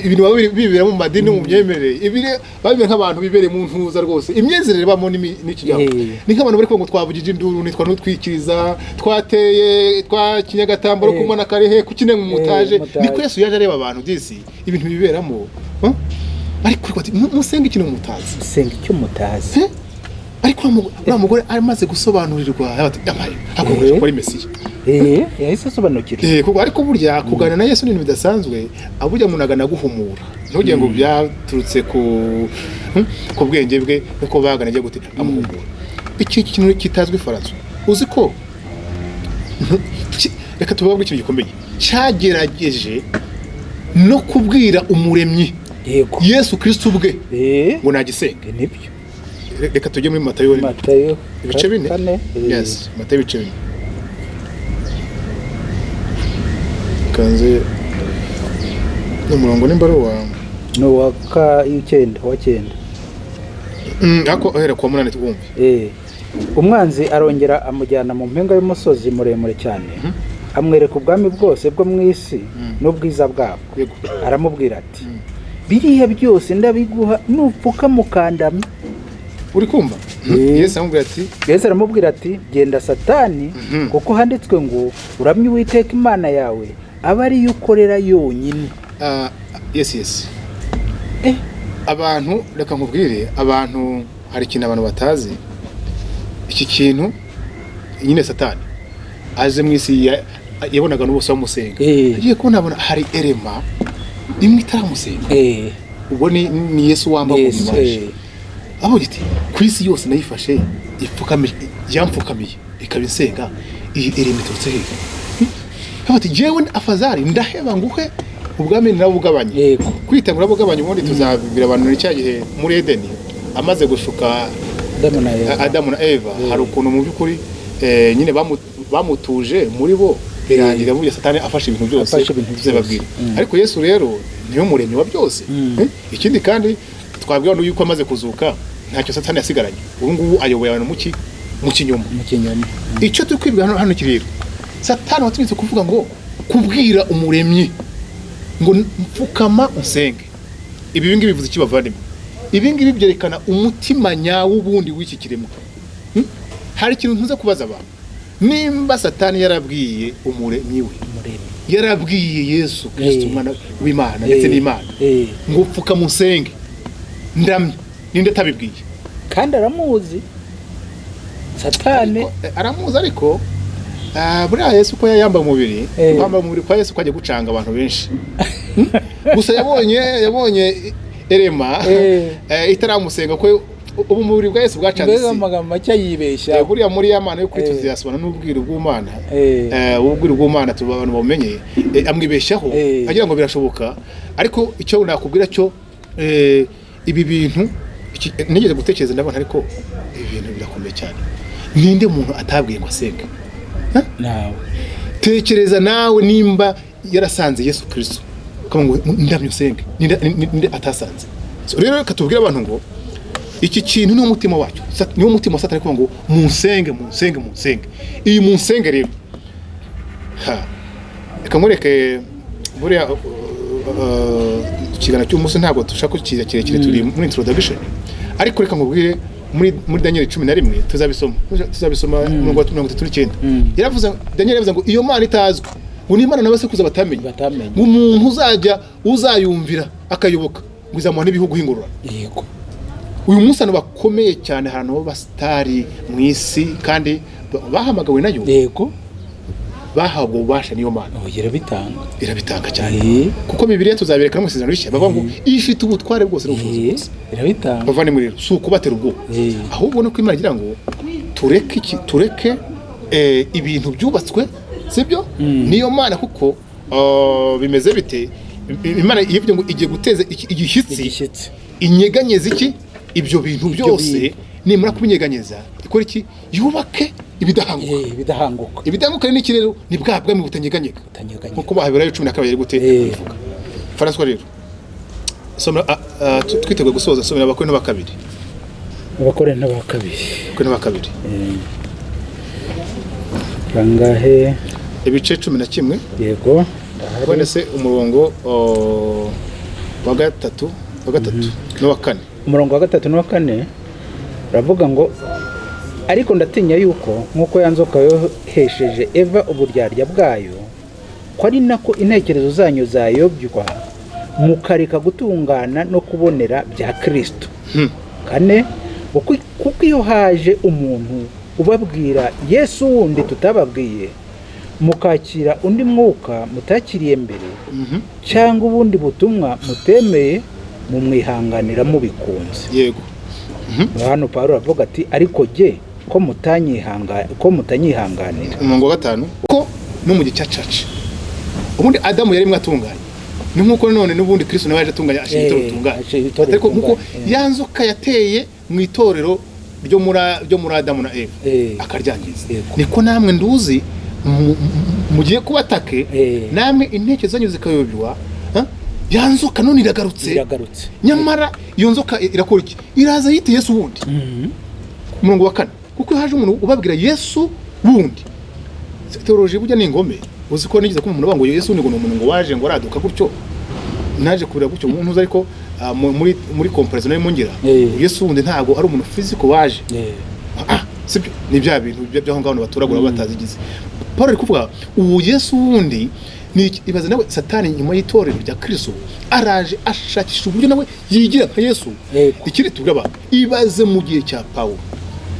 ibintu bibera mu madini mu byemerere ibire babime nk'abantu bibere mu ntuza rwose imyezerere bamo n'ikijyamo ni nk'abantu bari ngo twavugije induru nitwa nutwikiriza twateye twakinyagatambaro kumana karehe kukine mu mutaje niko Yesu yaje areba abantu disi ibintu biberamo ariko ati musenga ikintu mutazi musenga icyo mutazi ariko mugore amaze gusobanurirwa akomeje kuri Mesiya yahise asobanukirwa ariko burya kuganira na Yesu ni ibintu bidasanzwe aburya munagana guhumura ntugire ngo byaturutse ku bwenge bwe nuko bagana agiye gute amuhumura iki kintu kitazwi Faransa uzi ko reka tubabwire ikintu gikomeye cyagerageje no kubwira umuremyi yego Yesu Kristo ubwe ngo nagisenge. nibyo Reka tujye muri Matayo ibice 4. Yes, Matayo ibice 4. Kanze n'umurongo n'imbaro wa no wa 9 ako ahera kwa 8 twumve. Umwanzi arongera amujyana mu mpinga y'umusozi muremure cyane, amwereka ubwami bwose bwo mu isi n'ubwiza bwabwo. Aramubwira ati biriya byose ndabiguha nupfuka mukandamye. Uri kumva? Yesu aramubwira ati genda Satani, kuko handitswe ngo uramye Uwiteka Imana yawe aba ari yo ukorera yonyine. Yes. Abantu reka nkubwire, abantu hari ikintu abantu batazi. Iki kintu nyine Satani aje mu isi yabonaga n'ubusa w'umusenga. Agiye kubona hari erema imwe itaramusenga. Ubwo ni Yesu wamba kumaje. Abo giti ku isi yose nayifashe yamfukamiye ikabisenga iyi erema iturutse hehe? Ati jewe afazari ndaheba nguhe ubwami nabugabanye. Kwita ngurabugabanye ubundi tuzabibira abantu ni cyagihe muri Edeni amaze gushuka Adamu na Eva. Hari ukuntu mu byukuri nyine bamutuje muri bo birangira burya Satani afashe ibintu byose tuzababwira. Ariko Yesu rero niyo muremyi wa byose. Ikindi kandi twabwira yuko amaze kuzuka ntacyo Satani yasigaranye. Ubu ngubu ayoboye abantu mu kinyoma. Icyo turi kwibwira hano kiriro, Satani watumitse kuvuga ngo kubwira umuremyi ngo mfukama usenge. Ibi ngibi bivuze ikibavandimwe. Ibi ngibi byerekana umutima nyawo ubundi w'iki kiremwa. Hari ikintu ntuze kubaza abantu. Nimba Satani yarabwiye umuremyi we, yarabwiye Yesu Kristo umwana w'Imana ndetse n'Imana ngo mfukama usenge, ndamye ninde tabibwiye? Kandi aramuzi Satani, aramuzi. Ariko buriya Yesu ko yambaye umubiri, kwambara umubiri kwa Yesu kwaje gucanga abantu benshi. Gusa yabonye erema itaramusenga ko ubu umubiri bwa Yesu bwacanze. Mbega amagambo make yibeshya. Buriya muri y'Imana yo kuri tuziyasubana n'ubwiru bw'Imana. Ubwiru bw'Imana tubantu bamenye amwibeshyaho agira ngo birashoboka. Ariko icyo nakubwira cyo ibi bintu nigeze gutekereza ndabona, ariko ibintu birakomeye cyane. Ninde muntu atabwiye ngo asenge? Nawe tekereza nawe nimba yarasanze Yesu Kristo kama ngo ndamye usenge, ninde atasanze? Rero reka tubwire abantu ngo iki kintu ni umutima wacu, ni umutima wa Satani kuvuga ngo musenge. Iyi musenge rero reka mureke buriya ikigana cy'umunsi ntabwo dushaka ko kirekire turi muri introduction. Ariko reka nkubwire muri Daniel 11 tuzabisoma 39. Yaravuze Daniel yavuze ngo iyo Mana itazwe ngo ni Imana nabase kuza batamenye. Umuntu uzayumvira akayoboka ngo izamuha n'ibihugu hingurura. Yego. Uyu munsi abantu bakomeye cyane ahantu basitari mu isi kandi bahamagawe nayo. Yego. Bahabwa ubasha niyo Mana. Irabitanga cyane. Kuko Bibiliya tuzabireka no mu Isezerano Rishya bavuga ngo ifite ubutware bwose n'ubushobozi bwose. Irabitanga. Bavane muri rero si ukubatera ubwo. Ahubwo no kwimana igira ngo tureke ibintu byubatswe, sibyo? Niyo Mana kuko bimeze bite? Imana yibyo ngo igiye guteza igihitsi inyeganyeza iki ibyo bintu byose. Nimara kubinyeganyeza ikora iki? Yubake ibidahanguka ni iki rero? Ni bwa bwami butanyeganyega nkuko baheberayo 12 gute bivuga. François rero soma twiteguye gusoza, somera Abakorinto ba kabiri bangahe ibice 11. Yego. Bone se umurongo wa gatatu no wa kane. Umurongo wa gatatu no wa kane ravuga ngo ariko ndatinya yuko nkuko yanzoka yohesheje Eva uburyarya bwayo, ko ari nako intekerezo zanyu zayobywa mukareka gutungana no kubonera bya Kristo. Kane kuko iyo haje umuntu ubabwira Yesu wundi tutababwiye, mukakira undi mwuka mutakiriye mbere, cyangwa ubundi butumwa mutemeye, mumwihanganira mubikunze. Yego. Hano Paulo avuga ati ariko je ko mutanyihanganira. Umurongo wa 5 ko no mu gicacaca ubundi Adamu yari mwatunganye ni nkuko none n'ubundi Kristo nawe yaje atunganya ashitoro tunganya ariko nkuko yanzoka yateye mu itorero ryo muri Adamu na Eva akaryangiza niko namwe nduzi mugiye kubatake namwe inteke zanyu zikayobywa yanzoka none iragarutse nyamara iyo nzoka irakora iki iraza yite Yesu wundi murongo wa 4 kuko haje umuntu ubabwira Yesu wundi teoloji burya ni ingome uzi ko nigize ko umuntu bango Yesu ni umuntu ngo waje ngo araduka gutyo naje kubira gutyo umuntu uzi ariko muri comparison nayo mungira Yesu wundi ntago ari umuntu physical waje sibyo ni bya bintu byaho ngaho baturagura batazigize Paul ari kuvuga uwo Yesu wundi ni ibaze nawe Satani nyuma y'itorero rya Kristo araje ashakisha uburyo nawe yigira nka Yesu ikiri tugaba ibaze mu gihe cya Paulo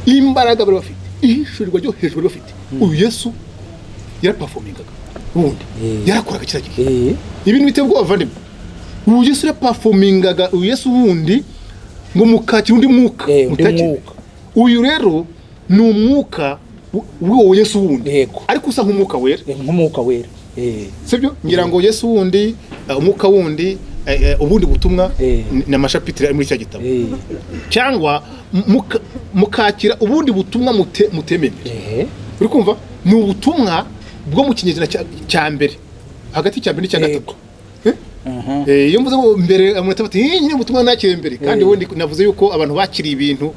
imbaraga bari bafite ishurirwa ryo hejuru bafite uyu Yesu yaraperformingaga ubundi yarakoraga kiragiye ibintu bitebwa bavandimwe uyu Yesu yaraperformingaga uyu Yesu wundi ngo mukakira undi mwuka uyu rero ni umwuka w'uwo Yesu wundi ariko usa nk'umwuka wera sibyo ngira ngo Yesu wundi umwuka wundi ubundi butumwa na mashapitire muri cya gitabo cyangwa mukakira ubundi butumwa mutememere uri kumva ni ubutumwa bwo mu kinyejana cya mbere hagati cya mbere n'icya gatatu iyo mvuze ngo mbere amuntu bati nyine ubutumwa nakire mbere kandi ubundi navuze yuko abantu bakiriye ibintu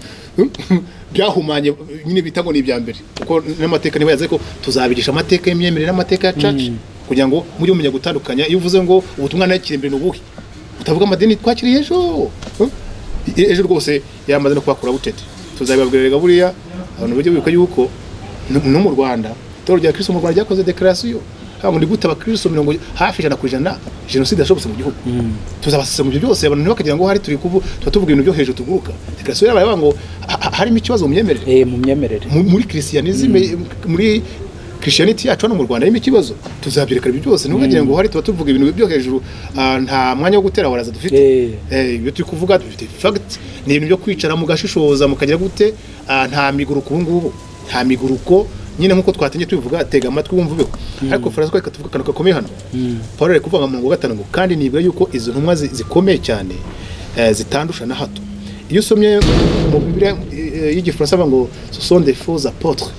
byahumanye nyine bitango ni ibya mbere kuko n'amateka niba yaze ko tuzabigisha amateka y'imyemerere n'amateka ya church kugira ngo mujye mumenya gutandukanya iyo uvuze ngo ubutumwa nakire mbere n'ubuhe utavuga amadini twakiriye ejo rwose yamaze no kwakura butete tuzabibabwirira buriya abantu bajye bibuka yuko no mu Rwanda Itorero rya Kristo mu Rwanda ryakoze declaration muri gutaba Kristo hafi 100% genocide yashobotse mu gihugu tuzabasese mu byo byose abantu ntibakagira ngo hari turi tuvuga ibintu byo hejuru tuguruka declaration yabaye ngo harimo ikibazo mu myemerere muri Christianism muri Christianity yacu no mu Rwanda harimo ikibazo tuzabyereka ibyo byose ntukagira ngo hari tuvuga ibintu byo hejuru nta mwanya wo gutera waraza dufite ibyo turi kuvuga dufite fact ni ibintu byo kwicara mu gashishoza mukagira gute nta miguruko ubungubu nta miguruko nyine nkuko twatenye tubivuga tega amatwi wumvubeho ariko Francois reka tuvuga kanaka komeye hano Paul ari kuvuga mu 5 ngo kandi nibwa yuko izo ntumwa zikomeye cyane zitandusha na hato iyo somye mu Bibiliya y'Igifaransa ngo ce sont des faux apôtres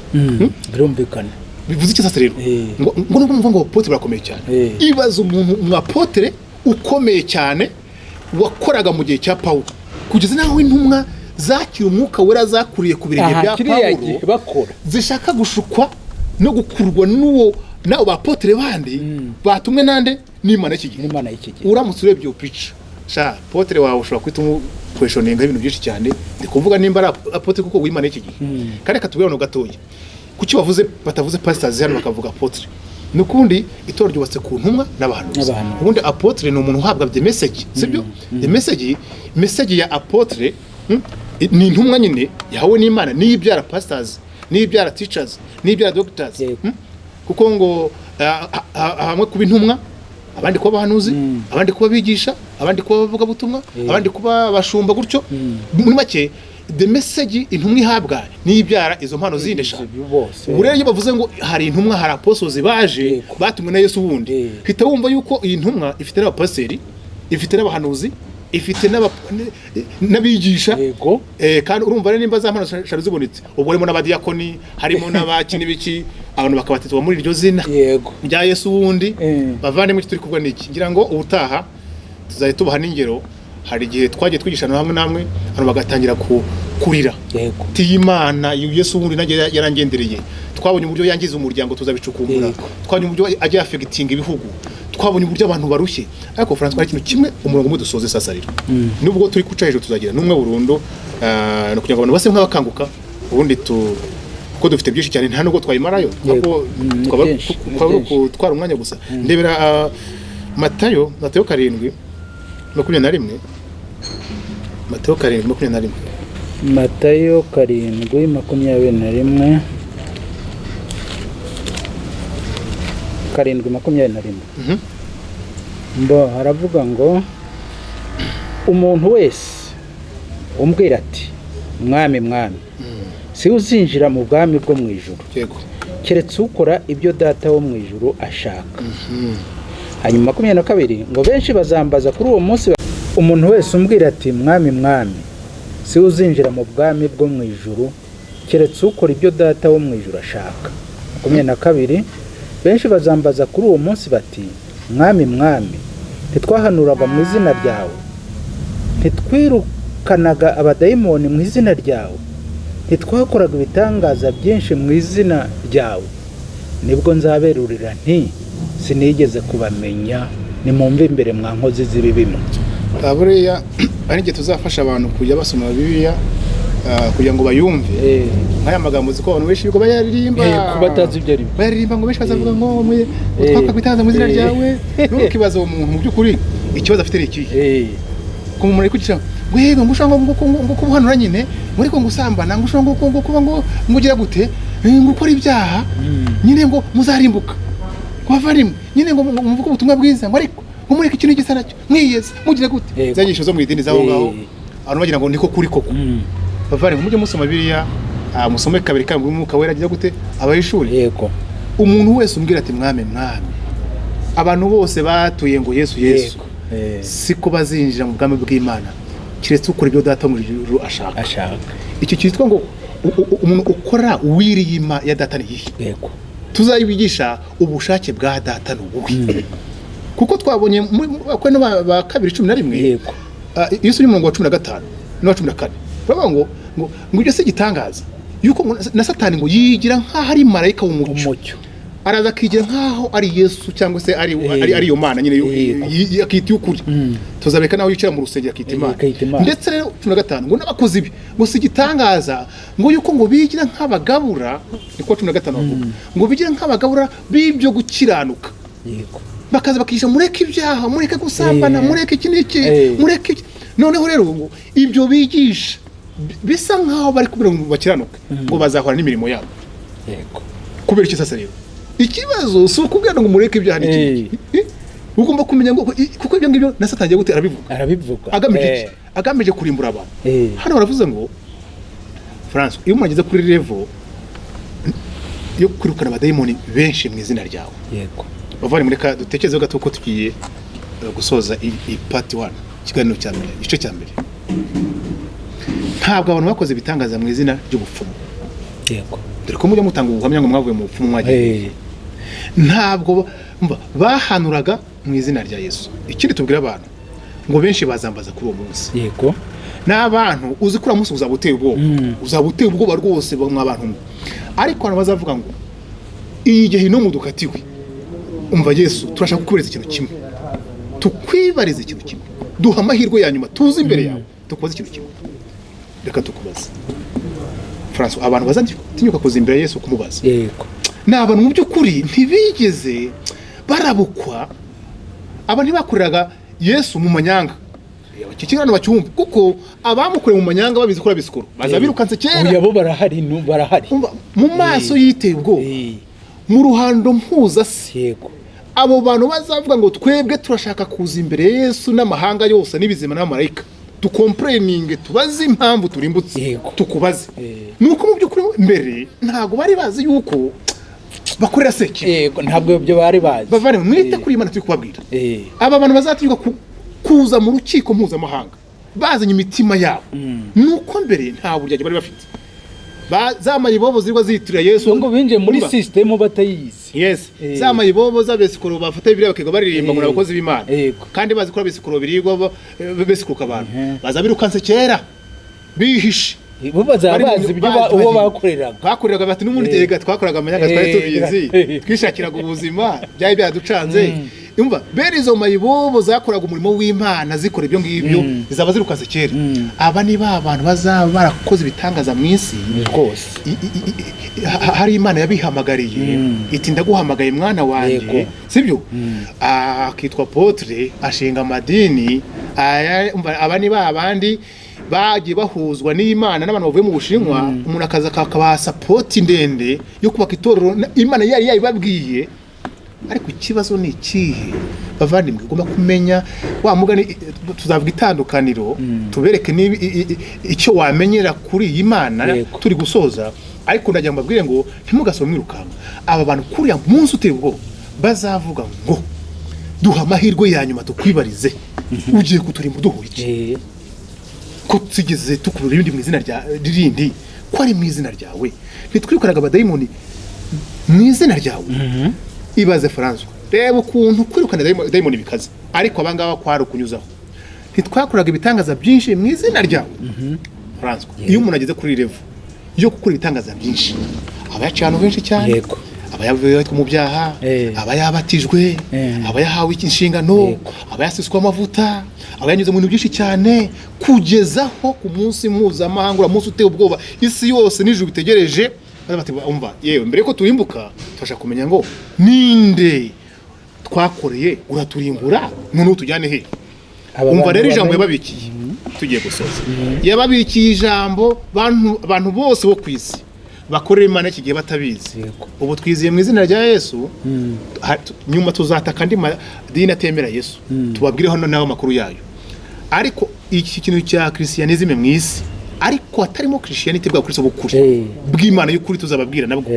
birumvikana bivuze iki sasa rero ngo numva ngo apôtre barakomeye cyane ibaza umuntu umwapotre ukomeye cyane wakoraga mu gihe cya Paulo kugeza naho intumwa zakira umwuka wera zakuriye ku birenge bya Paulo zishaka gushukwa no gukurwa n'uwo nabo bapotre bandi batumwe nande n'Imana y'iki gihe uramutse urebye pica sha potre wawe ushobora kwita questioning ibintu byinshi cyane ndi kuvuga nimba ari apotre kuko w'Imana y'iki gihe kandi katubwira no gatoya kuki bavuze batavuze pastors hano bakavuga apotre nukundi itorero ryubatse ku ntumwa n'abahanuzi ubundi apotre ni umuntu uhabwa the message sibyo the message ya apotre ni intumwa nyine yahawe n'Imana ni ibyara pastors ni ibyara teachers ni ibyara doctors kuko ngo hamwe kuba intumwa abandi kuba abahanuzi abandi kuba bigisha abandi kuba bavuga butumwa abandi kuba bashumba gutyo muri make the message intumwa ihabwa ni ibyara izo mpano zindesha urere iyo bavuze ngo hari intumwa hari apostles baje batumwe na Yesu wundi hita wumva yuko iyi ntumwa ifite n'abapaseri ifite n'abahanuzi ifite n'abigisha kandi urumva rero nimba za mpano shari zibonetse ubwo harimo n'abadiyakoni harimo n'abakini biki abantu bakabatizwa muri iryo zina rya Yesu wundi bavane mu turi kuvuga niki ngira ngo ubutaha tuzaye tubaha n'ingero hari igihe twagiye twigishana hamwe namwe abantu bagatangira kurira y'Imana Yesu wundi nanjye yarangendereye twabonye uburyo yangiza umuryango tuzabicukumbura twabonye uburyo ajya affecting ibihugu twabonye uburyo abantu barushye ariko Francois ikintu kimwe umurongo mudusoze sasa rero nubwo turi kuca hejuru tuzagira numwe burundu no kugira ngo abantu base nk'abakanguka ubundi ko dufite byinshi cyane nta nubwo twayimarayo kuko twara umwanya gusa ndebera Matayo 7:21 Matayo 7:21 Matayo 7:21 7:21 mbo haravuga ngo umuntu wese umbwira ati mwami si uzinjira mu bwami bwo mu ijuru keretse ukora ibyo data wo mu ijuru ashaka hanyuma 22 ngo benshi bazambaza kuri uwo munsi umuntu wese umbwira ati mwami mwami si uzinjira mu bwami bwo mu ijuru keretse ukora ibyo data wo mu ijuru ashaka. 22 benshi bazambaza kuri uwo munsi bati mwami mwami ntitwahanuraga mu izina ryawe, ntitwirukanaga abadayimoni mu izina ryawe, ntitwakoraga ibitangaza byinshi mu izina ryawe. Nibwo nzaberurira nti sinigeze kubamenya, nimumve imbere mwa nkozi z'ibibi. Buriya ari igihe tuzafasha abantu kujya basoma Bibiliya kugira ngo bayumve nk'aya magambo ziko abantu benshi bigo bayaririmba kubatazi ibyo ari bayaririmba ngo benshi bazavuga ngo mwe twaka bitangaza mu izina ryawe. Nukibazo umuntu mu by'ukuri ikibazo afite iki ko umuntu ari kugira ngo ngushanga ngo kubuhanura nyine muri ko ngusambana ngushanga ngo kuba ngo ngugira gute ngo ukora ibyaha nyine ngo muzarimbuka kwavarimo nyine ngo muvuge ubutumwa bwiza ngo ariko umureke ikintu gisaracyo mwiyeze mugira gute zagisho zo mu idini zaho ngaho abantu bagira ngo niko kuri koko bavare mujye musoma Bibiliya musome kabiri kandi umwuka wera agira gute abayishuri. Yego umuntu wese umbwira ati mwami mwami abantu bose batuye ngo Yesu siko bazinjira mu bwami bw'Imana kiretse ukora ibyo data mu ijuru ashaka. Icyo cyitwa ngo umuntu ukora uw'Imana ya data ni yihe. Yego tuzayibigisha ubushake bwa data n'ubuhe kuko twabonye kwe no ba 2:11 yego Yesu ni murongo wa 15 no 14 bavuga ngo ibyo se gitangaza yuko na Satani ngo yigira nkaho ari marayika w'umucyo araza kigira nkaho ari Yesu cyangwa se ari yo Mana nyine yakiti ukuri tuzabeka naho yicara mu rusengero akita Imana ndetse rero 15 ngo n'abakozi bi ngo si gitangaza ngo yuko ngo bigira nk'abagabura niko 15 bavuga ngo bigira nk'abagabura b'ibyo gukiranuka. Yego bakaza bakisha mureke ibyaha mureke gusambana mureke iki mureke noneho rero ibyo bigisha bisa nkaho bari kubira ngo bakiranuka ngo bazahora n'imirimo yabo. Yego kubera iki sasa rero ikibazo si ukubwira ngo mureke ibyaha n'iki ugomba kumenya ngo kuko ibyo ngibyo na Satani gute arabivuga agamije kurimbura abantu. Hano baravuze ngo France iyo mugeze kuri level yo kwirukana abadayimoni benshi mu izina ryawe. Yego bavane mureka dutekerezeho gato ko tugiye gusoza part 1 kiganiro cya mbere igice cya mbere. Ntabwo abantu bakoze bitangaza mu izina ry'ubupfumu. Yego dore ko mujya mutanga ubuhamya ngo mwavuye mu bupfumu mwagiye. Ntabwo bahanuraga mu izina rya Yesu. Ikindi tubwira abantu ngo benshi bazambaza kuri uwo munsi. Yego n'abantu uzi kuri umunsi uzabuteye ubwoba rwose mw'abantu ariko abantu bazavuga ngo igihe no mudukatiwe umva Yesu turashaka kukubereza ikintu kimwe tukwibariza ikintu kimwe duha amahirwe ya nyuma tuzi imbere yawe tukoze ikintu kimwe. Reka tukubaza François abantu bazatinyuka kuza imbere ya Yesu kumubaza. Yego n'abantu mu by'ukuri ntibigeze barabukwa aba ntibakoreraga Yesu mu manyanga kikirano bacyumva kuko abamukoreye mu manyanga babizi kora bisikoro bazabirukanse kera yabo barahari mu maso yiteye ubwo mu ruhando mpuza se. Yego abo bantu bazavuga ngo twebwe turashaka kuza imbere Yesu n'amahanga yose n'ibizima n'amarayika tukomplaininge tubaze impamvu turimbutse tukubaze nuko mu by'ukuri mbere ntago bari bazi yuko bakorera seki. Yego ntabwo ibyo bari bazi bavane mwite kuri Imana turi kubabwira aba bantu bazatinyuka kuza mu rukiko mpuzamahanga bazanye imitima yabo nuko mbere nta buryo bari bafite zamaye bobo zirwa zitirira Yesu ngo binje muri system batayizi. Yes zamaye bobo zabesikoro bafata ibireba kego baririmba ngo nabakozi b'Imana kandi bazi ko abesikoro birigwa besikuka abantu bazabirukanse kera bihishe bo bazabazi ibyo uwo bakoreraga bati n'umundi tega twakoraga amanyanga twari tubizi twishakiraga ubuzima byari byaducanze umva berizo mayibobo zakoraga umurimo w'Imana zikora ibyo ngibyo zaba zirukaze kera. Aba ni abantu bazaba barakoze bitangaza mu isi rwose hari Imana yabihamagariye iti ndaguhamagaye mwana wanjye sibyo akitwa Apotre ashinga amadini aba ni abandi bagiye bahuzwa n'Imana n'abantu bavuye mu Bushinwa umuntu akaza kakaba support ndende yo kubaka itorero Imana yari yayibabwiye. Ariko ikibazo ni ikihe bavandimwe ugomba kumenya wa mugani tuzavuga itandukaniro tubereke icyo wamenyera kuri iyi Imana turi gusoza. Ariko ndagira mbabwire ngo ntimugasome mwirukanga aba bantu kuri ya munsi uteye ubwo bazavuga ngo duha amahirwe ya nyuma tukwibarize ugiye kuturimba duhura iki ko tugeze tukurura ibindi mu izina rya rindi ko ari mu izina ryawe ntitwirukanaga abadayimoni mu izina ryawe ibaze François reba ukuntu kwirukana dayimoni bikaze ariko abangaba kwari ukunyuzaho ntitwakoraga ibitangaza byinshi mu izina ryawe François iyo umuntu ageze kuri level yo gukora ibitangaza byinshi abayaciye abantu benshi cyane abayavuye mu byaha abayabatijwe abayahawe inshingano abayasiswa amavuta abayanyuze mu bintu byinshi cyane kugezaho ku munsi mpuzamahanga umunsi uteye ubwoba isi yose n'ijuru bitegereje bati umva yewe mbere ko turimbuka tufasha kumenya ngo ninde twakoreye uraturimbura none utujyane he umva rero ijambo yababikiye tugiye gusoza yababikiye ijambo abantu bose bo kwisi bakorera Imana iki gihe batabizi ubu twiziye mu izina rya Yesu nyuma tuzataka andi madini atemera Yesu tubabwireho naho makuru yayo ariko iki kintu cya Christianism mu isi ariko atarimo Christianity bwa Kristo bukuri bw'Imana y'ukuri tuzababwira nabwo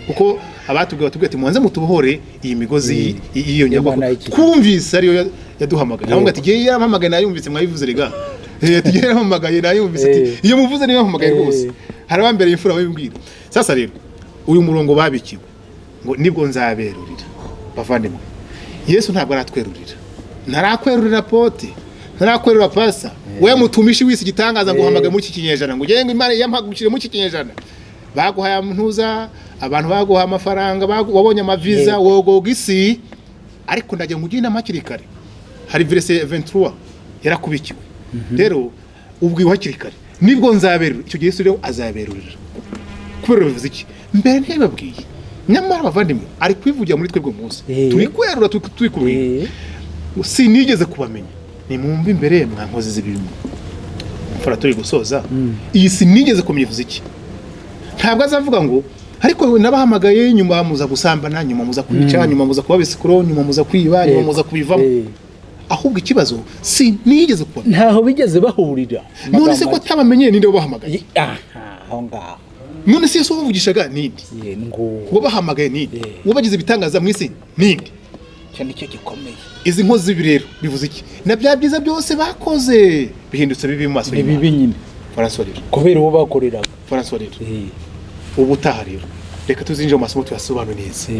kuko abatubwiye ati mubanze mutubohore iyi migozi iyo nyagwa twumvise ariyo yaduhamagaye nabwo ati gihe yaramamagaye nayumvise mwayivuze rega ati yaramamagaye nayumvise ati iyo muvuze niyo yahamagaye rwose harabambere imfura babimbwira sasa rero uyu murongo babikiwe ngo nibwo nzaberurira bavandimwe Yesu ntabwo aratwerurira ntarakwerurira pote ntarakwerura pasa we mutumishi wisi gitangaza ngo uhamagaye muri iki kinyejana ngo ugenge Imana yampagukire muri iki kinyejana baguhaye amuntuza abantu baguha amafaranga wabonye amaviza wogoga isi ariko ndagiye ngugiye n'amakiri kare hari verse 23 yarakubikiwe rero ubwiwe hakiri kare nibwo nzaberura icyo gihe Yesu rero azaberurira kubera bivuze iki mbere ntibabwiye nyamara bavandimwe ari kwivugira muri twebwe munsi turi kwerura turi kubiri sinigeze kubamenya ni mumbi imbere mwankoze zibirimo mfara turi gusoza iyi sinigeze kumenya bivuze iki ntabwo azavuga ngo ariko nabahamagaye nyuma muza gusambana nyuma muza kwica nyuma muza kuba bisikoro nyuma muza kwiba nyuma muza kubivamo ahubwo ikibazo sinigeze kubamenya ntaho bigeze bahurira none se ko tabamenye ninde bahamagaye aho ngaho none se Yesu bavugishaga ninde ngo bahamagaye ninde ubagize ibitangaza mu isi ninde cyane cyo gikomeye izi nkozi birero bivuze iki na bya byiza byose bakoze bihindutse bibi mu maso y'Imana bibi nyine François rero kubera uwo bakoreraga François rero ubutaha rero reka tuzinje mu masomo tuyasobanure neza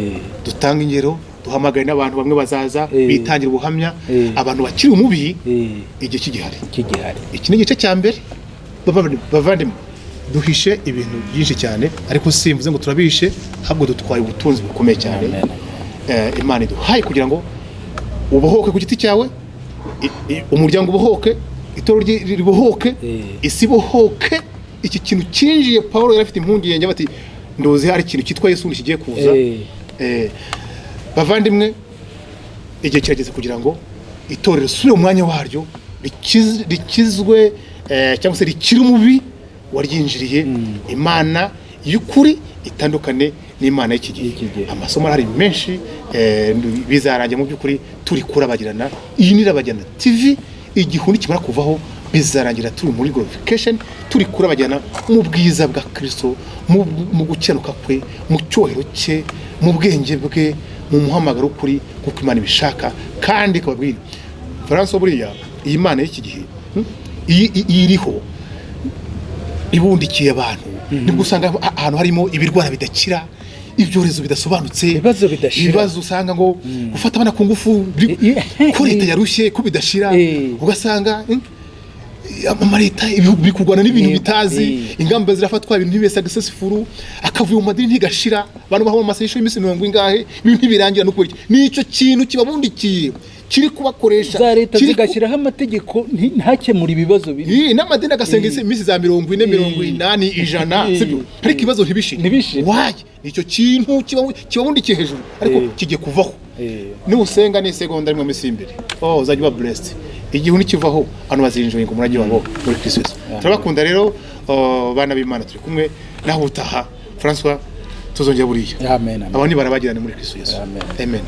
dutanga ingero duhamagaye n'abantu bamwe bazaza bitangira ubuhamya abantu bakiri umubi igihe kigihari iki ni igice cya mbere bavandimwe duhishe ibintu byinshi cyane ariko simvuze ngo turabishe ahubwo dutwaye ubutunzi bukomeye cyane Imana iduhaye kugira ngo ubohoke ku giti cyawe umuryango ubohoke itorero ribohoke isi bohoke iki kintu kinjiye Paulo yarafite impungenge bati ndozi hari ikintu cyitwa Yesu kigiye kuza bavandimwe igihe kirageze kugira ngo itorero sure umwanya waryo rikizwe cyangwa se rikiri umubi waryinjiriye Imana y'ukuri itandukane n'Imana y'iki gihe amasomo ari menshi bizarangira mu by'ukuri turi kurabagirana iyi ni Rabagirana TV igihuni kimara kuvaho bizarangira turi muri glorification turi kurabagirana mu bwiza bwa Kristo mu gukenuka kwe mu cyohero cye mu bwenge bwe mu muhamagaro kuri kuko Imana ibishaka kandi kababwira François buriya iyi Imana y'iki gihe iriho ibundikiye abantu nibwo usanga ahantu harimo ibirwara bidakira ibyorezo bidasobanutse ibibazo usanga ngo gufata abana ku ngufu ko leta yarushye ko bidashira ugasanga amareta bikurwana n'ibintu bitazi ingamba zirafatwa ibintu ntibese successful akavuye mu madini ntigashira abantu baho mu masesho y'imisi 90 ingahe ibintu ntibirangira no kuri nico kintu kibabundikiye kiri kubakoresha za leta zigashyiraho amategeko ntakemura ibibazo biri n'amadini agasenga imisi za 40 80 100 sibyo ariko ibibazo ntibishire waye nico kintu kibabundikiye hejuru ariko kigiye kuvaho ni usenga ni seconda rimwe misi imbere uzajya ba blessed igihe nikivaho abantu bazinjoye ngo murage wabo muri Kristo turabakunda rero bana b'Imana turi kumwe naho utaha François tuzongera buriya amen abandi barabagirana muri Kristo Yesu amen